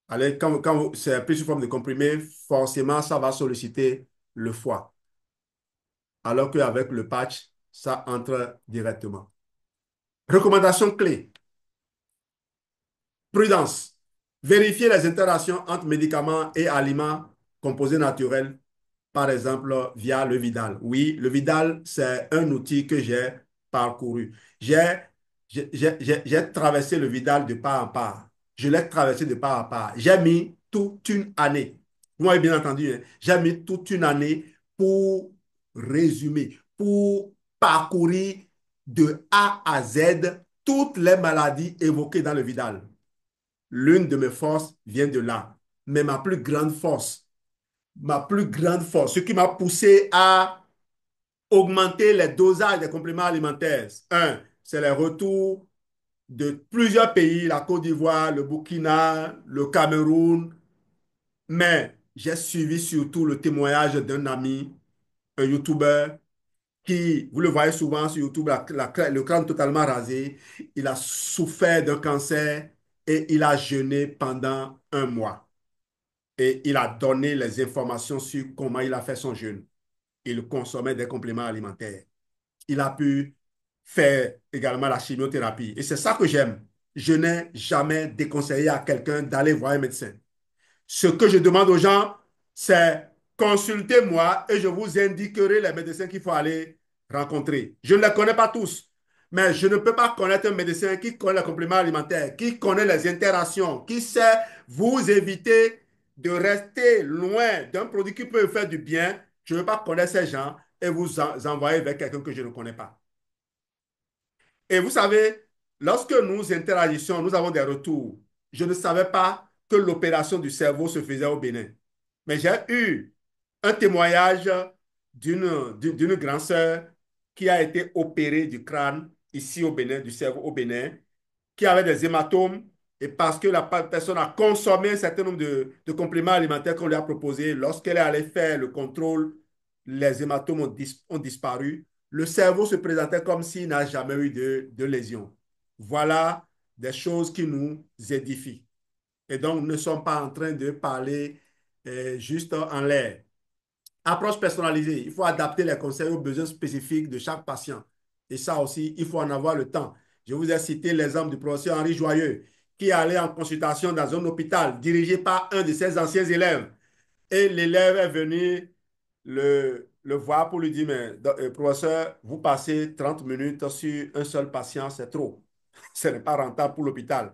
allez, quand c'est pris sous forme de comprimé, forcément, ça va solliciter le foie. Alors qu'avec le patch, ça entre directement. Recommandation clé. Prudence. Vérifier les interactions entre médicaments et aliments composés naturels, par exemple via le Vidal. Oui, le Vidal, c'est un outil que j'ai parcouru. J'ai traversé le Vidal de part en part. Je l'ai traversé de part en part. J'ai mis toute une année. Vous m'avez bien entendu, hein? J'ai mis toute une année pour résumer, pour parcourir de A à Z toutes les maladies évoquées dans le Vidal. L'une de mes forces vient de là. Mais ma plus grande force, ce qui m'a poussé à augmenter les dosages des compléments alimentaires. Un, c'est les retours de plusieurs pays, la Côte d'Ivoire, le Burkina, le Cameroun. Mais j'ai suivi surtout le témoignage d'un ami, un YouTuber, qui, vous le voyez souvent sur YouTube, le crâne totalement rasé. Il a souffert d'un cancer et il a jeûné pendant un mois. Et il a donné les informations sur comment il a fait son jeûne. Il consommait des compléments alimentaires. Il a pu faire également la chimiothérapie. Et c'est ça que j'aime. Je n'ai jamais déconseillé à quelqu'un d'aller voir un médecin. Ce que je demande aux gens, c'est consultez-moi et je vous indiquerai les médecins qu'il faut aller rencontrer. Je ne les connais pas tous, mais je ne peux pas connaître un médecin qui connaît les compléments alimentaires, qui connaît les interactions, qui sait vous éviter de rester loin d'un produit qui peut faire du bien. Je ne veux pas connaître ces gens et vous envoyer vers quelqu'un que je ne connais pas. Et vous savez, lorsque nous interagissions, nous avons des retours. Je ne savais pas que l'opération du cerveau se faisait au Bénin. Mais j'ai eu un témoignage d'une grande sœur qui a été opérée du crâne ici au Bénin, du cerveau au Bénin, qui avait des hématomes. Et parce que la personne a consommé un certain nombre de compléments alimentaires qu'on lui a proposés, lorsqu'elle est allée faire le contrôle, les hématomes ont disparu. Le cerveau se présentait comme s'il n'a jamais eu de lésion. Voilà des choses qui nous édifient. Et donc, nous ne sommes pas en train de parler juste en l'air. Approche personnalisée. Il faut adapter les conseils aux besoins spécifiques de chaque patient. Et ça aussi, il faut en avoir le temps. Je vous ai cité l'exemple du professeur Henri Joyeux, qui allait en consultation dans un hôpital dirigé par un de ses anciens élèves. Et l'élève est venu le voir pour lui dire, mais professeur, vous passez 30 minutes sur un seul patient, c'est trop. Ce n'est pas rentable pour l'hôpital.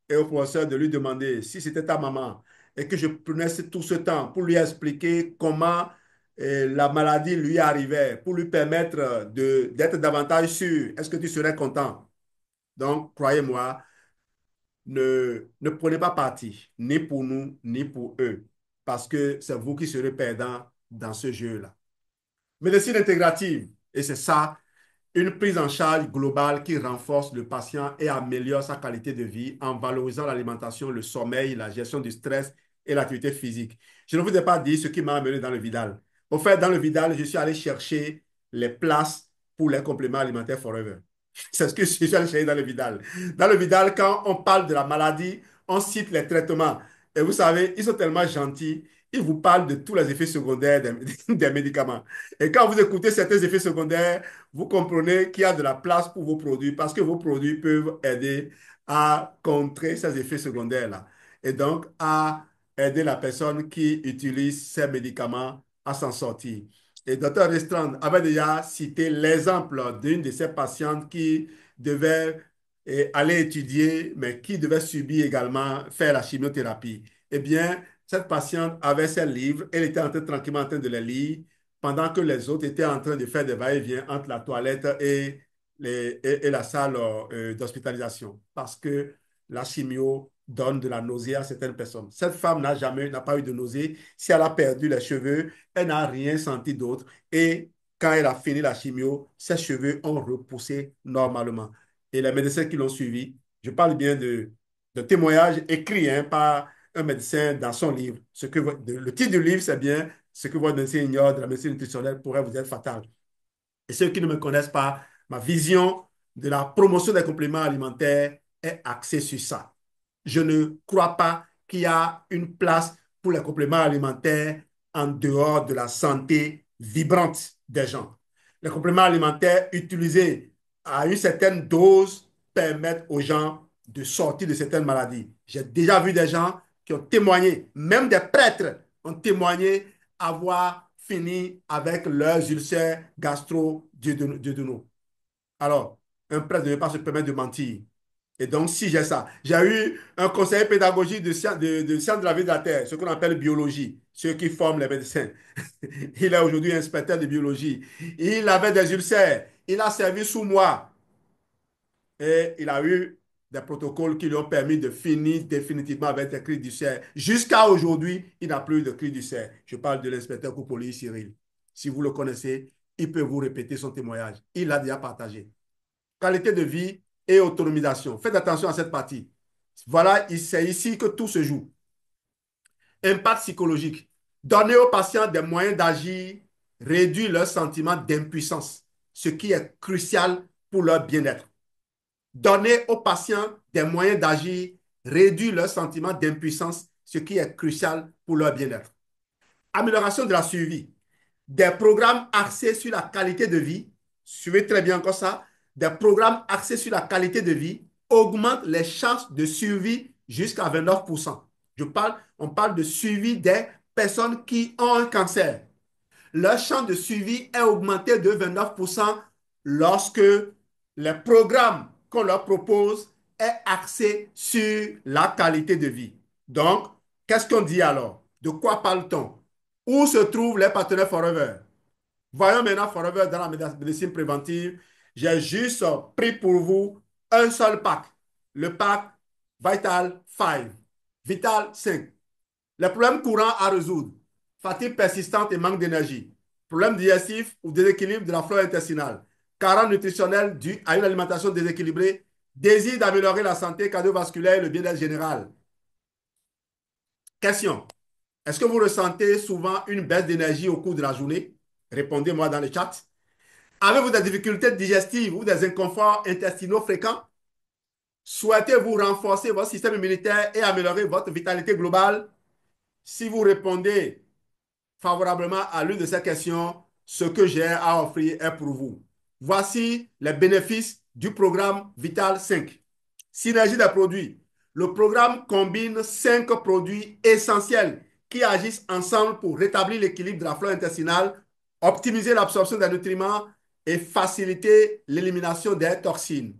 Et au professeur de lui demander, si c'était ta maman, et que je prenais tout ce temps pour lui expliquer comment la maladie lui arrivait, pour lui permettre d'être davantage sûr, est-ce que tu serais content? Donc, croyez-moi, ne prenez pas parti, ni pour nous, ni pour eux, parce que c'est vous qui serez perdants dans ce jeu-là. Médecine intégrative, et c'est ça, une prise en charge globale qui renforce le patient et améliore sa qualité de vie en valorisant l'alimentation, le sommeil, la gestion du stress et l'activité physique. Je ne vous ai pas dit ce qui m'a amené dans le Vidal. Au fait, dans le Vidal, je suis allé chercher les places pour les compléments alimentaires Forever. C'est ce que je suis allé chercher dans le Vidal. Dans le Vidal, quand on parle de la maladie, on cite les traitements. Et vous savez, ils sont tellement gentils. Ils vous parlent de tous les effets secondaires des médicaments. Et quand vous écoutez certains effets secondaires, vous comprenez qu'il y a de la place pour vos produits parce que vos produits peuvent aider à contrer ces effets secondaires-là. Et donc, à aider la personne qui utilise ces médicaments à s'en sortir. Et Dr. Restrand avait déjà cité l'exemple d'une de ces patientes qui devait aller étudier, mais qui devait subir également faire la chimiothérapie. Eh bien, cette patiente avait ses livres, elle était tranquillement en train de les lire, pendant que les autres étaient en train de faire des va-et-vient entre la toilette et la salle d'hospitalisation. Parce que la chimio donne de la nausée à certaines personnes. Cette femme n'a pas eu de nausée. Si elle a perdu les cheveux, elle n'a rien senti d'autre. Et quand elle a fini la chimio, ses cheveux ont repoussé normalement. Et les médecins qui l'ont suivi, je parle bien de témoignages écrits par un médecin dans son livre. Le titre du livre, c'est bien ce que votre médecin ignore de la médecine nutritionnelle pourrait vous être fatal. Et ceux qui ne me connaissent pas, ma vision de la promotion des compléments alimentaires est axée sur ça. Je ne crois pas qu'il y a une place pour les compléments alimentaires en dehors de la santé vibrante des gens. Les compléments alimentaires utilisés à une certaine dose permettent aux gens de sortir de certaines maladies. J'ai déjà vu des gens qui ont témoigné, même des prêtres ont témoigné avoir fini avec leurs ulcères gastro-duodénaux. Alors, un prêtre ne veut pas se permettre de mentir. Et donc, si j'ai ça, j'ai eu un conseiller pédagogique de sciences de la vie de la Terre, ce qu'on appelle biologie, ceux qui forment les médecins. Il est aujourd'hui inspecteur de biologie. Il avait des ulcères. Il a servi sous moi. Et il a eu des protocoles qui lui ont permis de finir définitivement avec des cris d'ulcère. Jusqu'à aujourd'hui, il n'a plus de cris d'ulcère. Je parle de l'inspecteur Coupoli Cyril. Si vous le connaissez, il peut vous répéter son témoignage. Il l'a déjà partagé. Qualité de vie et autonomisation. Faites attention à cette partie. Voilà, c'est ici que tout se joue. Impact psychologique. Donner aux patients des moyens d'agir réduit leur sentiment d'impuissance, ce qui est crucial pour leur bien-être. Donner aux patients des moyens d'agir réduit leur sentiment d'impuissance, ce qui est crucial pour leur bien-être. Amélioration de la suivi. Des programmes axés sur la qualité de vie, suivez très bien comme ça, des programmes axés sur la qualité de vie augmentent les chances de survie jusqu'à 29%. On parle de suivi des personnes qui ont un cancer. Leur champ de suivi est augmenté de 29% lorsque les programmes qu'on leur propose est axé sur la qualité de vie. Donc, qu'est-ce qu'on dit alors? De quoi parle-t-on? Où se trouvent les partenaires Forever? Voyons maintenant Forever dans la médecine préventive. J'ai juste pris pour vous un seul pack. Le pack Vital 5. Vital 5. Les problèmes courants à résoudre. Fatigue persistante et manque d'énergie. Problème digestif ou déséquilibre de la flore intestinale. Carence nutritionnelle due à une alimentation déséquilibrée. Désir d'améliorer la santé cardiovasculaire et le bien-être général. Question. Est-ce que vous ressentez souvent une baisse d'énergie au cours de la journée? Répondez-moi dans le chat. Avez-vous des difficultés digestives ou des inconforts intestinaux fréquents? Souhaitez-vous renforcer votre système immunitaire et améliorer votre vitalité globale? Si vous répondez favorablement à l'une de ces questions, ce que j'ai à offrir est pour vous. Voici les bénéfices du programme Vital 5. Synergie des produits. Le programme combine 5 produits essentiels qui agissent ensemble pour rétablir l'équilibre de la flore intestinale, optimiser l'absorption des nutriments et faciliter l'élimination des toxines.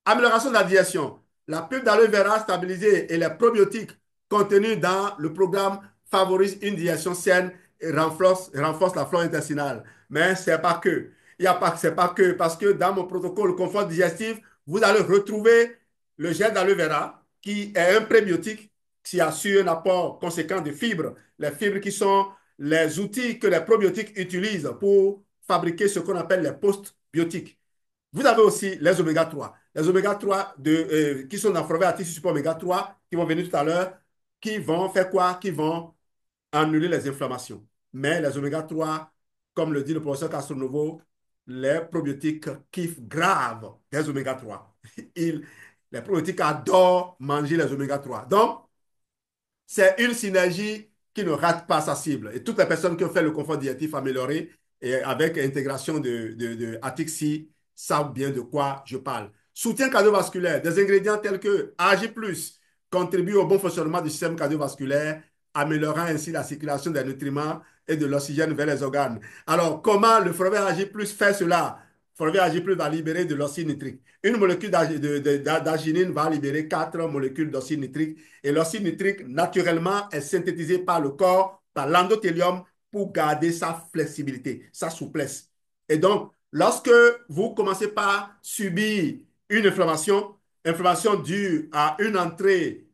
Amélioration de la digestion. La pulpe d'aloe vera stabilisée et les probiotiques contenus dans le programme favorisent une digestion saine et renforce la flore intestinale. Mais c'est pas que. Il y a pas, c'est pas que, parce que dans mon protocole confort digestif, vous allez retrouver le gel d'aloe vera, qui est un prébiotique qui assure un apport conséquent de fibres. Les fibres qui sont les outils que les probiotiques utilisent pour fabriquer ce qu'on appelle les postbiotiques. Vous avez aussi les oméga 3. Les oméga 3 qui sont dans Forvet Actif Support oméga 3, qui vont venir tout à l'heure, qui vont faire quoi? Qui vont annuler les inflammations. Mais les oméga 3, comme le dit le professeur Castronovo, les probiotiques kiffent grave des oméga 3. Les probiotiques adorent manger les oméga 3. Donc, c'est une synergie qui ne rate pas sa cible. Et toutes les personnes qui ont fait le confort diététique amélioré et avec l'intégration de Atixi savent bien de quoi je parle. Soutien cardiovasculaire, des ingrédients tels que AG+, contribuent au bon fonctionnement du système cardiovasculaire, améliorant ainsi la circulation des nutriments et de l'oxygène vers les organes. Alors, comment le Forvet AG+, fait cela? Forvet AG+, va libérer de l'oxyde nitrique. Une molécule d'arginine va libérer 4 molécules d'oxyde nitrique et l'oxyde nitrique, naturellement, est synthétisé par le corps, par l'endothélium, pour garder sa flexibilité, sa souplesse. Et donc, lorsque vous commencez par subir une inflammation due à une entrée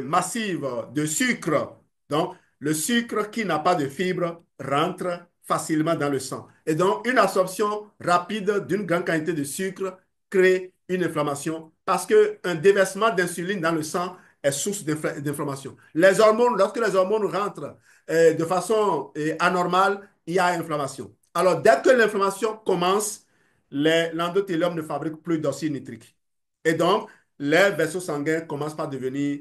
massive de sucre, donc le sucre qui n'a pas de fibres rentre facilement dans le sang. Et donc, une absorption rapide d'une grande quantité de sucre crée une inflammation parce qu'un déversement d'insuline dans le sang est source d'inflammation. Les hormones, lorsque les hormones rentrent de façon anormale, il y a inflammation. Alors, dès que l'inflammation commence, l'endothélium ne fabrique plus d'oxyde nitrique. Et donc, les vaisseaux sanguins commencent par devenir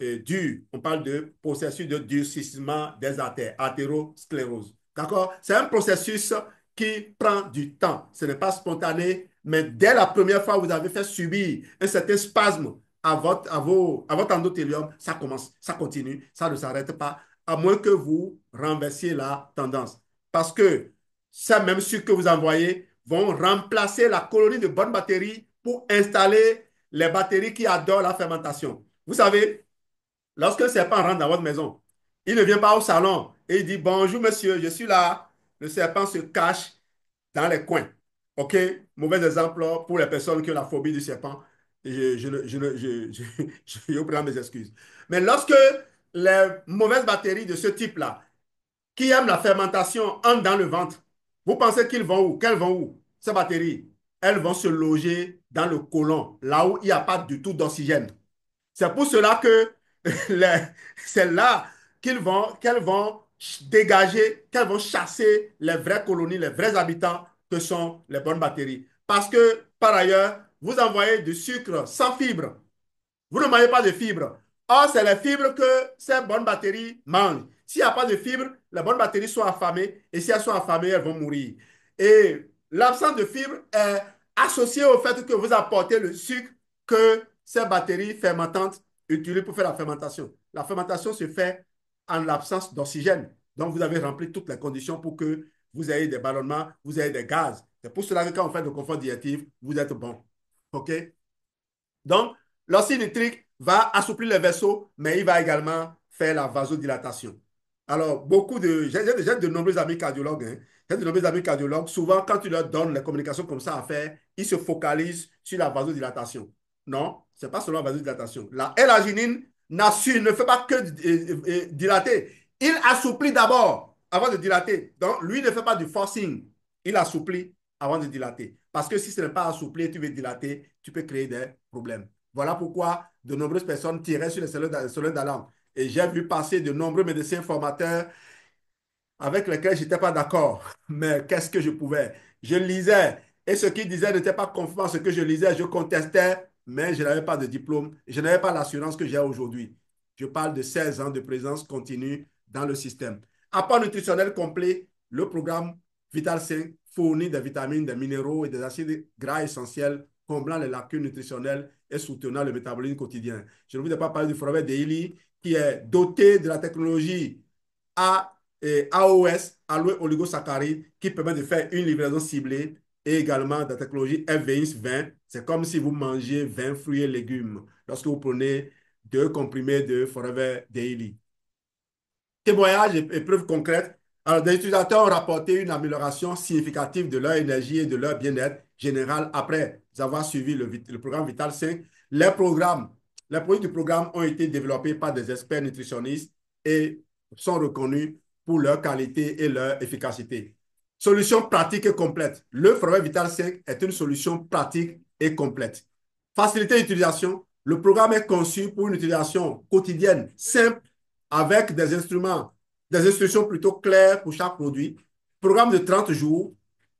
durs. On parle de processus de durcissement des artères, athérosclérose. D'accord? C'est un processus qui prend du temps. Ce n'est pas spontané, mais dès la première fois que vous avez fait subir un certain spasme à votre endothélium, ça commence, ça continue, ça ne s'arrête pas, à moins que vous renversiez la tendance. Parce que ces mêmes sucres que vous envoyez vont remplacer la colonie de bonnes bactéries pour installer les bactéries qui adorent la fermentation. Vous savez, lorsque un serpent rentre dans votre maison, il ne vient pas au salon et il dit bonjour monsieur, je suis là. Le serpent se cache dans les coins. OK? Mauvais exemple pour les personnes qui ont la phobie du serpent. Je vous prends mes excuses. Mais lorsque les mauvaises bactéries de ce type-là, qui aiment la fermentation, entrent dans le ventre, vous pensez qu'ils vont où? Qu'elles vont où? Ces bactéries, elles vont se loger dans le côlon, là où il n'y a pas du tout d'oxygène. C'est pour cela que c'est là qu'elles vont dégager, qu'elles vont chasser les vraies colonies, les vrais habitants que sont les bonnes bactéries. Parce que, par ailleurs, vous envoyez du sucre sans fibre. Vous ne mangez pas de fibres. Or, c'est les fibres que ces bonnes bactéries mangent. S'il n'y a pas de fibres, les bonnes bactéries sont affamées. Et si elles sont affamées, elles vont mourir. Et l'absence de fibres est associée au fait que vous apportez le sucre que ces bactéries fermentantes utilisent pour faire la fermentation. La fermentation se fait en l'absence d'oxygène. Donc, vous avez rempli toutes les conditions pour que vous ayez des ballonnements, vous ayez des gaz. C'est pour cela que quand on fait le confort diététique, vous êtes bon. OK? Donc, l'oxyde nitrique va assouplir les vaisseaux, mais il va également faire la vasodilatation. Alors, j'ai déjà de nombreux amis cardiologues. Hein. J'ai de nombreux amis cardiologues. Souvent, quand tu leur donnes les communications comme ça à faire, ils se focalisent sur la vasodilatation. Non, ce n'est pas seulement la vasodilatation. La L-arginine ne fait pas que dilater. Il assouplit d'abord avant de dilater. Donc, lui ne fait pas du forcing. Il assouplit avant de dilater. Parce que si ce n'est pas assoupli et tu veux dilater, tu peux créer des problèmes. Voilà pourquoi de nombreuses personnes tiraient sur les cellules d'alarme. Et j'ai vu passer de nombreux médecins formateurs avec lesquels je n'étais pas d'accord. Mais qu'est-ce que je pouvais? Je lisais. Et ce qu'ils disaient n'était pas conforme à ce que je lisais. Je contestais, mais je n'avais pas de diplôme. Je n'avais pas l'assurance que j'ai aujourd'hui. Je parle de 16 ans de présence continue dans le système. Apport nutritionnel complet, le programme Vital 5 fournit des vitamines, des minéraux et des acides gras essentiels, comblant les lacunes nutritionnelles et soutenant le métabolisme quotidien. Je ne vous ai pas parlé du Forvet Daily, qui est doté de la technologie A AOS, alloy oligosaccharide, qui permet de faire une livraison ciblée et également de la technologie FVX 20. C'est comme si vous mangez 20 fruits et légumes. Lorsque vous prenez 2 comprimés de Forever Daily. Témoignages et preuves concrètes. Alors, des utilisateurs ont rapporté une amélioration significative de leur énergie et de leur bien-être général après avoir suivi le programme Vital 5. Les produits du programme ont été développés par des experts nutritionnistes et sont reconnus pour leur qualité et leur efficacité. Solution pratique et complète. Le Forever Vital 5 est une solution pratique et complète. Facilité d'utilisation. Le programme est conçu pour une utilisation quotidienne simple avec des instructions plutôt claires pour chaque produit. Programme de 30 jours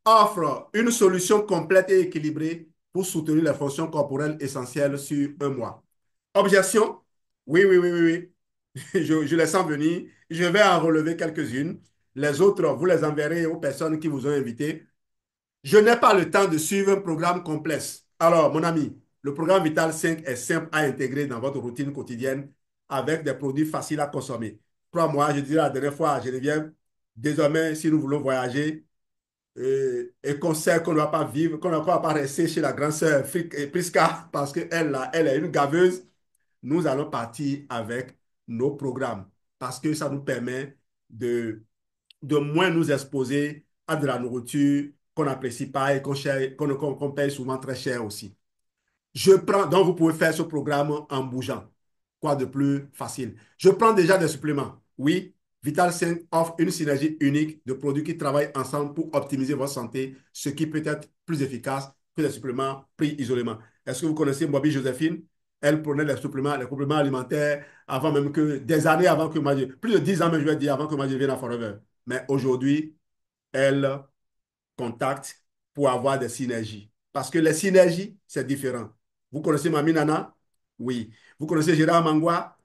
offre une solution complète et équilibrée pour soutenir les fonctions corporelles essentielles sur un mois. Objection? Oui, oui, oui, oui, oui. Je les sens venir. Je vais en relever quelques-unes. Les autres, vous les enverrez aux personnes qui vous ont invité. Je n'ai pas le temps de suivre un programme complexe. Alors, mon ami, le programme Vital 5 est simple à intégrer dans votre routine quotidienne avec des produits faciles à consommer. Crois-moi, je disais la dernière fois à Geneviève, désormais, si nous voulons voyager et qu'on sait qu'on ne va pas vivre, qu'on ne va pas rester chez la grande sœur Priska parce qu'elle elle est une gaveuse, nous allons partir avec nos programmes parce que ça nous permet de de moins nous exposer à de la nourriture qu'on n'apprécie pas et qu'on paye souvent très cher aussi. Donc vous pouvez faire ce programme en bougeant. Quoi de plus facile? Je prends déjà des suppléments. Oui, Vital 5 offre une synergie unique de produits qui travaillent ensemble pour optimiser votre santé, ce qui peut être plus efficace que des suppléments pris isolément. Est-ce que vous connaissez Bobby Joséphine? Elle prenait les compléments alimentaires avant même que, des années avant que moi, plus de 10 ans, mais je vais dire, avant que moi je vienne à Forever. Mais aujourd'hui, elle contacte pour avoir des synergies. Parce que les synergies, c'est différent. Vous connaissez Mami Nana? Oui. Vous connaissez Gérard Mangua?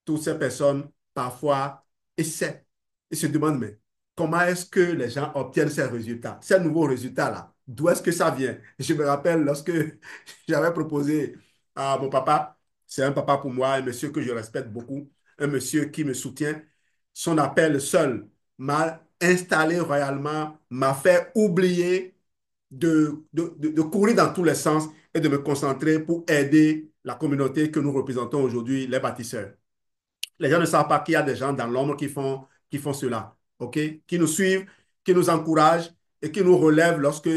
Toutes ces personnes, parfois, essaient et se demandent, mais comment est-ce que les gens obtiennent ces résultats, ces nouveaux résultats-là? D'où est-ce que ça vient? Je me rappelle lorsque j'avais proposé à mon papa, c'est un papa pour moi, un monsieur que je respecte beaucoup, un monsieur qui me soutient. Son appel seul m'a installé royalement, m'a fait oublier de courir dans tous les sens et de me concentrer pour aider la communauté que nous représentons aujourd'hui, les bâtisseurs. Les gens ne savent pas qu'il y a des gens dans l'ombre qui font cela, OK? Qui nous suivent, qui nous encouragent et qui nous relèvent lorsque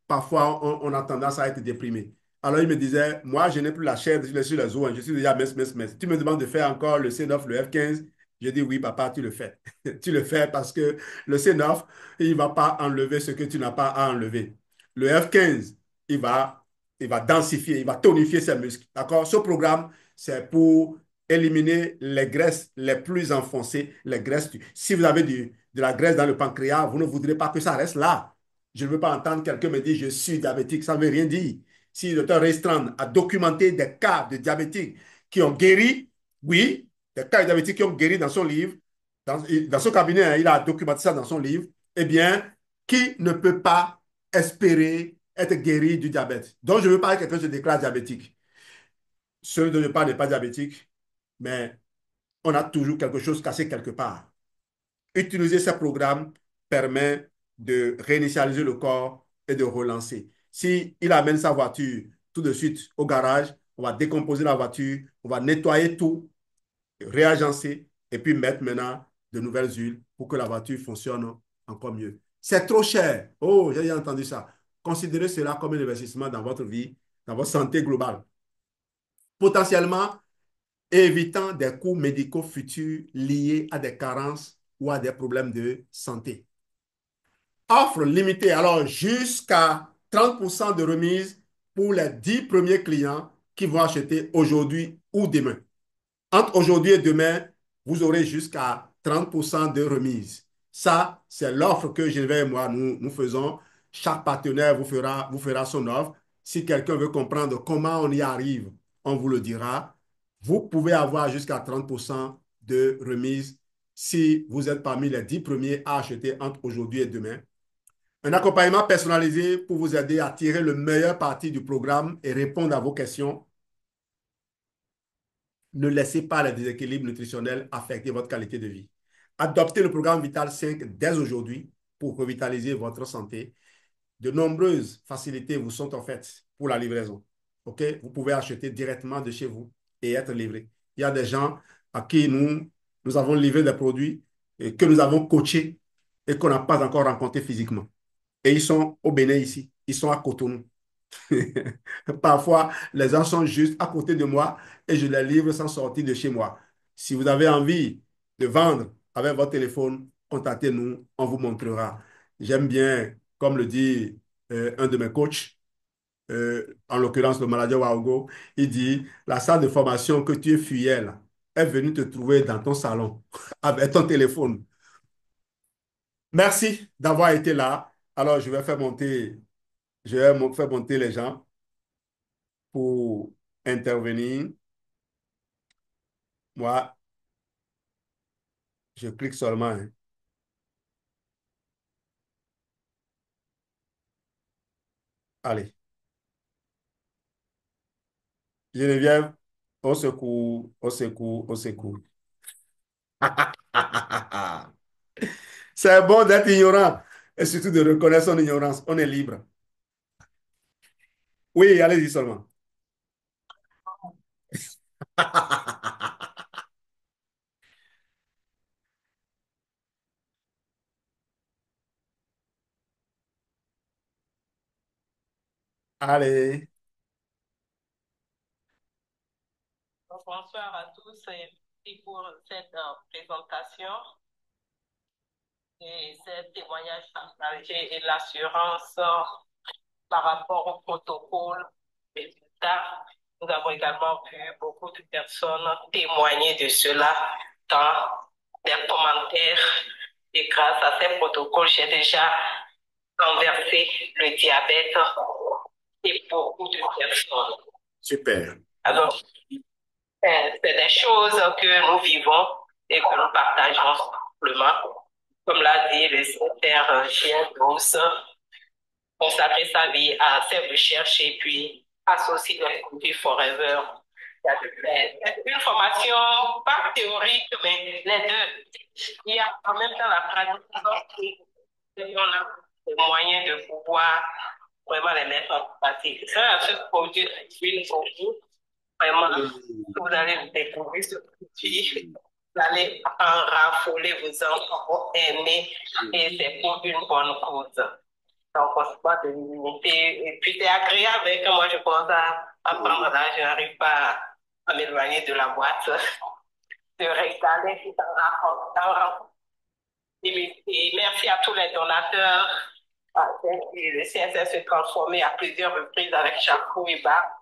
parfois on a tendance à être déprimé. Alors il me disait, moi je n'ai plus la chair sur les os, hein, je suis déjà mince. Tu me demandes de faire encore le C9, le F15. Je dis oui, papa, tu le fais. Tu le fais parce que le C9, il ne va pas enlever ce que tu n'as pas à enlever. Le F15, il va, il va densifier, il va tonifier ses muscles. D'accord? Ce programme, c'est pour éliminer les graisses les plus enfoncées, les graisses. Si vous avez de la graisse dans le pancréas, vous ne voudrez pas que ça reste là. Je ne veux pas entendre quelqu'un me dire je suis diabétique, ça ne veut rien dire. Si le docteur Restreint a documenté des cas de diabétiques qui ont guéri, oui, des cas de diabétiques qui ont guéri dans son livre, dans son cabinet, hein, il a documenté ça dans son livre, eh bien, qui ne peut pas espérer être guéri du diabète? Donc, je ne veux pas que quelqu'un se déclare diabétique. Celui dont je parle n'est pas diabétique, mais on a toujours quelque chose cassé quelque part. Utiliser ces programmes permet de réinitialiser le corps et de relancer. Si il amène sa voiture tout de suite au garage, on va décomposer la voiture, on va nettoyer tout, réagencer et puis mettre maintenant de nouvelles huiles pour que la voiture fonctionne encore mieux. C'est trop cher. Oh, j'ai entendu ça. Considérez cela comme un investissement dans votre vie, dans votre santé globale. Potentiellement, évitant des coûts médicaux futurs liés à des carences ou à des problèmes de santé. Offre limitée, alors jusqu'à 30% de remise pour les 10 premiers clients qui vont acheter aujourd'hui ou demain. Entre aujourd'hui et demain, vous aurez jusqu'à 30% de remise. Ça, c'est l'offre que Geneviève et moi, nous faisons. Chaque partenaire vous fera son offre. Si quelqu'un veut comprendre comment on y arrive, on vous le dira. Vous pouvez avoir jusqu'à 30% de remise si vous êtes parmi les 10 premiers à acheter entre aujourd'hui et demain. Un accompagnement personnalisé pour vous aider à tirer le meilleur parti du programme et répondre à vos questions. Ne laissez pas les déséquilibres nutritionnels affecter votre qualité de vie. Adoptez le programme Vital 5 dès aujourd'hui pour revitaliser votre santé. De nombreuses facilités vous sont offertes pour la livraison. OK? Vous pouvez acheter directement de chez vous et être livré. Il y a des gens à qui nous avons livré des produits et que nous avons coachés et qu'on n'a pas encore rencontrés physiquement. Et ils sont au Bénin ici, ils sont à Cotonou. Parfois, les gens sont juste à côté de moi et je les livre sans sortir de chez moi. Si vous avez envie de vendre avec votre téléphone, contactez-nous, on vous montrera. J'aime bien, comme le dit un de mes coachs, en l'occurrence le manager Waogo, il dit, la salle de formation que tu es fuyais là, est venue te trouver dans ton salon avec ton téléphone. Merci d'avoir été là. Alors, je vais faire monter les gens pour intervenir. Moi, je clique seulement, hein. Allez, Geneviève, au secours, au secours, au secours. C'est bon d'être ignorant et surtout de reconnaître son ignorance. On est libre. Oui, allez-y seulement. Allez. Bonsoir à tous et pour cette présentation et ce témoignage partagé et l'assurance par rapport au protocole résultat. Nous avons également vu beaucoup de personnes témoigner de cela dans des commentaires et grâce à ces protocoles, j'ai déjà renversé le diabète et beaucoup de personnes. Super. Alors, c'est des choses que nous vivons et que nous partageons simplement. Comme l'a dit le secrétaire Gilles Douce, consacrer sa vie à ses recherches et puis associer les produits Forever. C'est une formation pas théorique, mais les deux. Il y a en même temps la pratique et on a les moyens de pouvoir vraiment les mettre en pratique. C'est un seul produit une pour vous. Vraiment, vous allez découvrir ce produit. Vous allez en raffoler, vous en aimer et c'est pour une bonne cause. Donc, on se voit de l'unité. Et puis, c'est agréable hein, quand moi je commence à prendre là, je n'arrive pas à m'éloigner de la boîte, de régaler tout en racontant. Et merci à tous les donateurs. Le CSS s'est transformé à plusieurs reprises avec Chakou et Bar.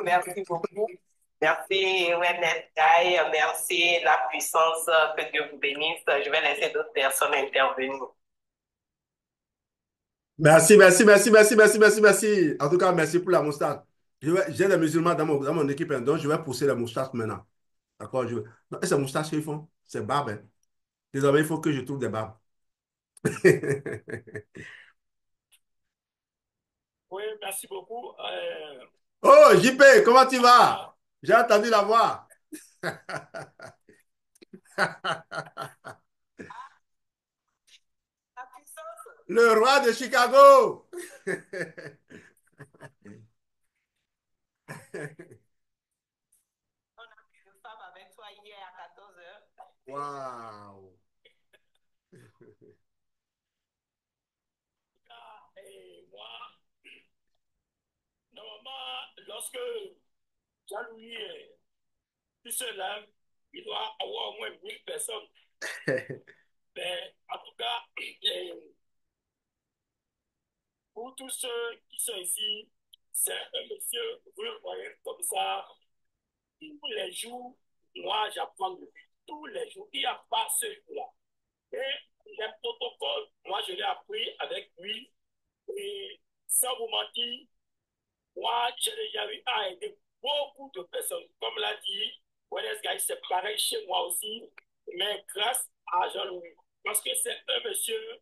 Merci beaucoup. Merci, Wellness Guy. Merci, la puissance, que Dieu vous bénisse. Je vais laisser d'autres personnes intervenir. Merci, merci, merci, merci, merci, merci, merci. En tout cas, merci pour la moustache. J'ai des musulmans dans mon équipe, hein, donc je vais pousser la moustache maintenant. D'accord? Non, et ces moustaches qu'ils font, c'est barbe, hein. Désormais, il faut que je trouve des barbes. Oui, merci beaucoup. Oh, JP, comment tu vas? J'ai entendu la voix. Le roi de Chicago. On a pu le faire avec toi hier à 14h. Waouh. Et moi, normalement, lorsque Jean-Louis se lève, il doit avoir au moins 1000 personnes. Mais en tout cas, pour tous ceux qui sont ici, c'est un monsieur, vous le voyez comme ça, tous les jours, moi j'apprends de lui. Tous les jours, il n'y a pas ce jour-là. Et les protocoles, moi je l'ai appris avec lui. Et sans vous mentir, moi j'ai déjà eu à aider beaucoup de personnes. Comme l'a dit, Wellness Guy, c'est pareil chez moi aussi, mais grâce à Jean-Louis. Parce que c'est un monsieur,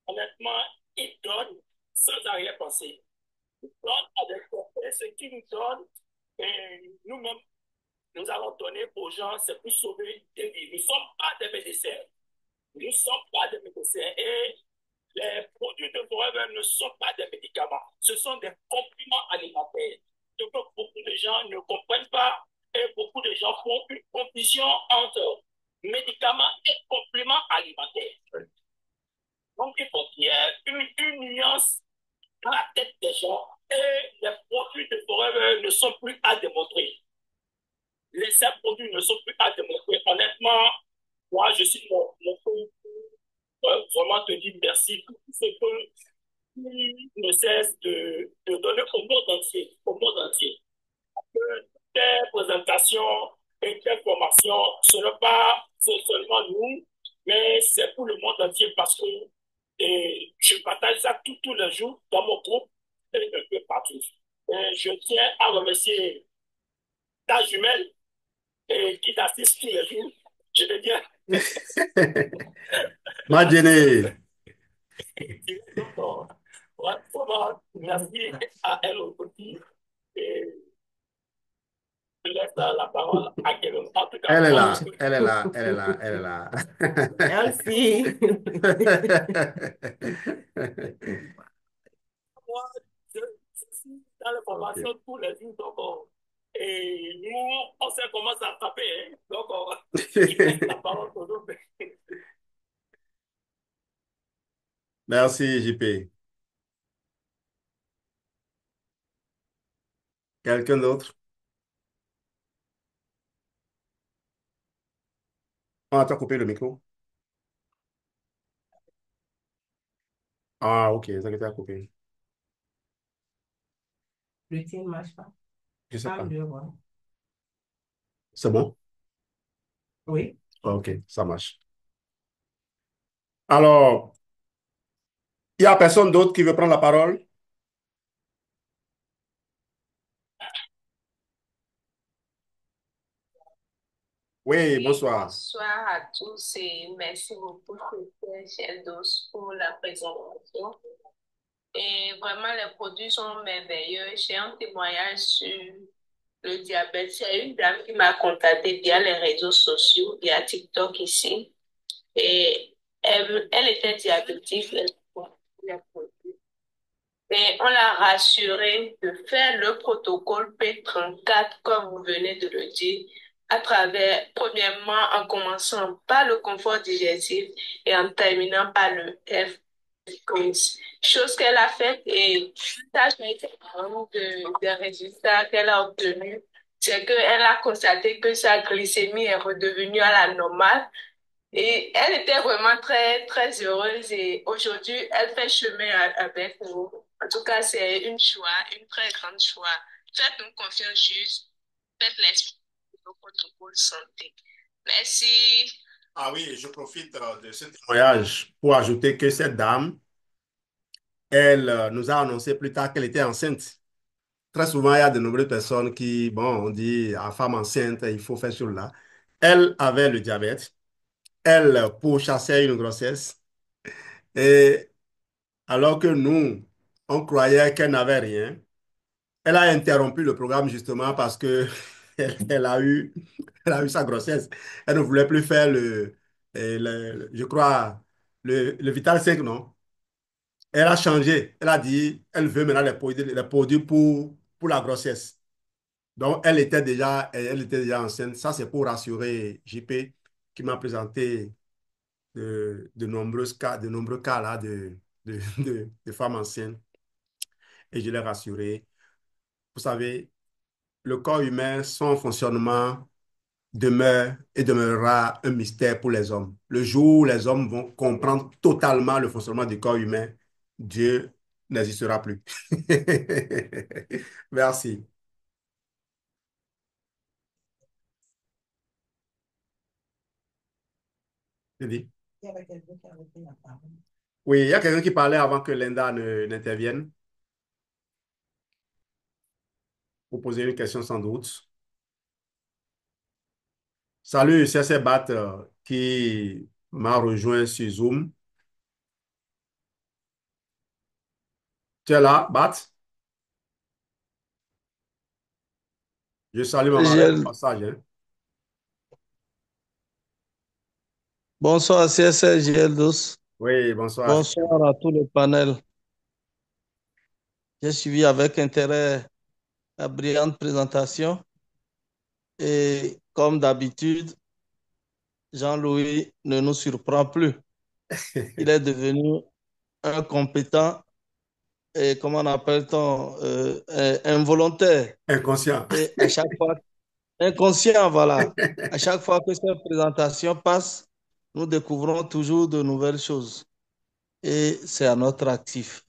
honnêtement, il donne sans arrière-pensée. Il donne avec ce qu'il nous donne, et nous-mêmes, nous allons donner aux gens, c'est pour sauver des vies. Nous ne sommes pas des médecins. Nous ne sommes pas des médecins. Et les produits de Forever ne sont pas des médicaments. Ce sont des compléments alimentaires. Ce que beaucoup de de gens ne comprennent pas et beaucoup de gens font une confusion entre médicaments et compléments alimentaires. Donc, il faut qu'il y ait une nuance dans la tête des gens et les produits de Forever ne sont plus à démontrer. Les simples produits ne sont plus à démontrer. Honnêtement, moi, je suis mon frère, vraiment te dire merci pour tout ce que tu ne cesse de donner au monde entier, au monde entier. Tes présentations et tes formations, ce n'est pas seulement nous, mais c'est pour le monde entier parce que je partage ça tous les jours dans mon groupe et un peu partout. Et je tiens à remercier ta jumelle qui t'assiste tous les jours. Je veux dire, Madjene, donc, ouais, vraiment, merci à elle aussi. Et je laisse la parole à quelqu'un. En tout cas, elle est moi, là, elle est là, elle est là, elle est là. Merci. moi, je suis dans la Ok. formation tous les jours. Donc, et nous, on sait comment ça taper. Hein. Donc, je laisse la parole aux autres. Merci, JP. Quelqu'un d'autre? Ah, tu as coupé le micro? Ah, ok, ça que tu as coupé. Le tien ne marche pas. Je sais Ah, pas. mieux, voilà. C'est bon? Oui. Ah, ok, ça marche. Alors, il n'y a personne d'autre qui veut prendre la parole? Oui, Oui, bonsoir. bonsoir à tous et merci beaucoup, Dr. Geldos, pour la présentation. Et vraiment, les produits sont merveilleux. J'ai un témoignage sur le diabète. C'est une dame qui m'a contacté via les réseaux sociaux, via TikTok ici. Et elle était diabétique. Elle prenait les produits. Et on l'a rassurée de faire le protocole P34, comme vous venez de le dire, à travers, premièrement, en commençant par le confort digestif et en terminant par le F-Quiz. Chose qu'elle a faite et ça, j'ai été contente des résultats qu'elle a obtenus. C'est qu'elle a constaté que sa glycémie est redevenue à la normale et elle était vraiment très, très heureuse et aujourd'hui, elle fait chemin avec nous. En tout cas, c'est une choix, une très grande choix. Faites-nous confiance juste. Faites l'esprit de votre pôle santé. Merci. Ah oui, je profite de ce témoignage pour ajouter que cette dame, elle nous a annoncé plus tard qu'elle était enceinte. Très souvent, il y a de nombreuses personnes qui, bon, on dit à femme enceinte, il faut faire cela. Elle avait le diabète. Elle pourchassait une grossesse. Et alors que nous, on croyait qu'elle n'avait rien, elle a interrompu le programme justement parce que elle a eu sa grossesse. Elle ne voulait plus faire je crois, le Vital 5, non? Elle a changé. Elle a dit, elle veut maintenant les produits pour la grossesse. Donc, elle était déjà enceinte. Ça, c'est pour rassurer JP qui m'a présenté de nombreux cas là de femmes enceintes. Et je l'ai rassuré. Vous savez, le corps humain, son fonctionnement demeure et demeurera un mystère pour les hommes. Le jour où les hommes vont comprendre totalement le fonctionnement du corps humain, Dieu n'existera plus. Merci. Je dis. Il y avait quelqu'un qui avait pris la parole. Oui, il y a quelqu'un qui parlait avant que Linda n'intervienne pour poser une question sans doute. Salut, c'est Sebat qui m'a rejoint sur Zoom. Tu es là, Bat? Je salue Maman au CSL. passage. Hein. Bonsoir CSL GL12. Oui, bonsoir. Bonsoir à tout le panel. J'ai suivi avec intérêt la brillante présentation. Et comme d'habitude, Jean-Louis ne nous surprend plus. Il est devenu un compétent et, comment on appelle-t-on, involontaire. Inconscient. Et à chaque fois, inconscient, voilà. À chaque fois que cette présentation passe, nous découvrons toujours de nouvelles choses. Et c'est à notre actif.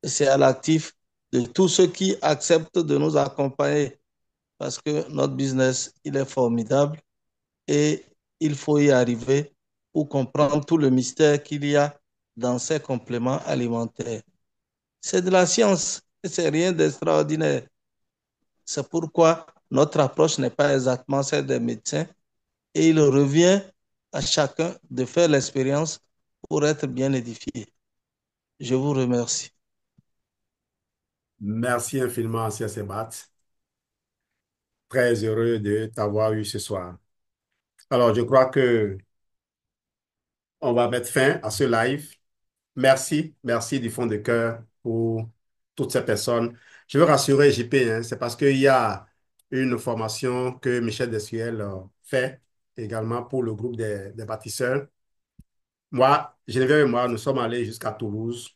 Et c'est à l'actif de tous ceux qui acceptent de nous accompagner parce que notre business, il est formidable et il faut y arriver pour comprendre tout le mystère qu'il y a dans ces compléments alimentaires. C'est de la science et c'est rien d'extraordinaire. C'est pourquoi notre approche n'est pas exactement celle des médecins et il revient à chacun de faire l'expérience pour être bien édifié. Je vous remercie. Merci infiniment, Asia Sebat. Très heureux de t'avoir eu ce soir. Alors, je crois que on va mettre fin à ce live. Merci, merci du fond de cœur pour toutes ces personnes. Je veux rassurer JP, hein, c'est parce qu'il y a une formation que Michel Desuel fait également pour le groupe des bâtisseurs. Moi, Geneviève et moi, nous sommes allés jusqu'à Toulouse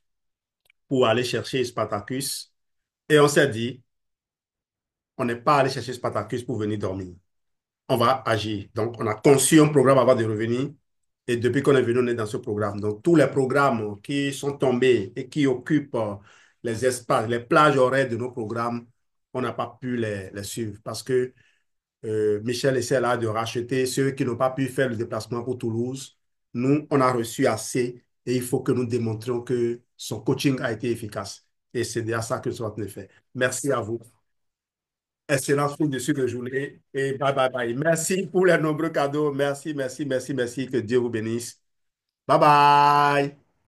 pour aller chercher Spartacus et on s'est dit, on n'est pas allé chercher Spartacus pour venir dormir. On va agir. Donc, on a conçu un programme avant de revenir. Et depuis qu'on est venu, on est dans ce programme. Donc, tous les programmes qui sont tombés et qui occupent les espaces, les plages horaires de nos programmes, on n'a pas pu les suivre parce que Michel essaie là de racheter ceux qui n'ont pas pu faire le déplacement pour Toulouse. Nous, on a reçu assez et il faut que nous démontrions que son coaching a été efficace. Et c'est déjà ça que nous sommes en train de faire. Merci à vous. Excellente fin de suite de journée et bye bye bye. Merci pour les nombreux cadeaux. Merci, merci, merci, merci. Que Dieu vous bénisse. Bye bye.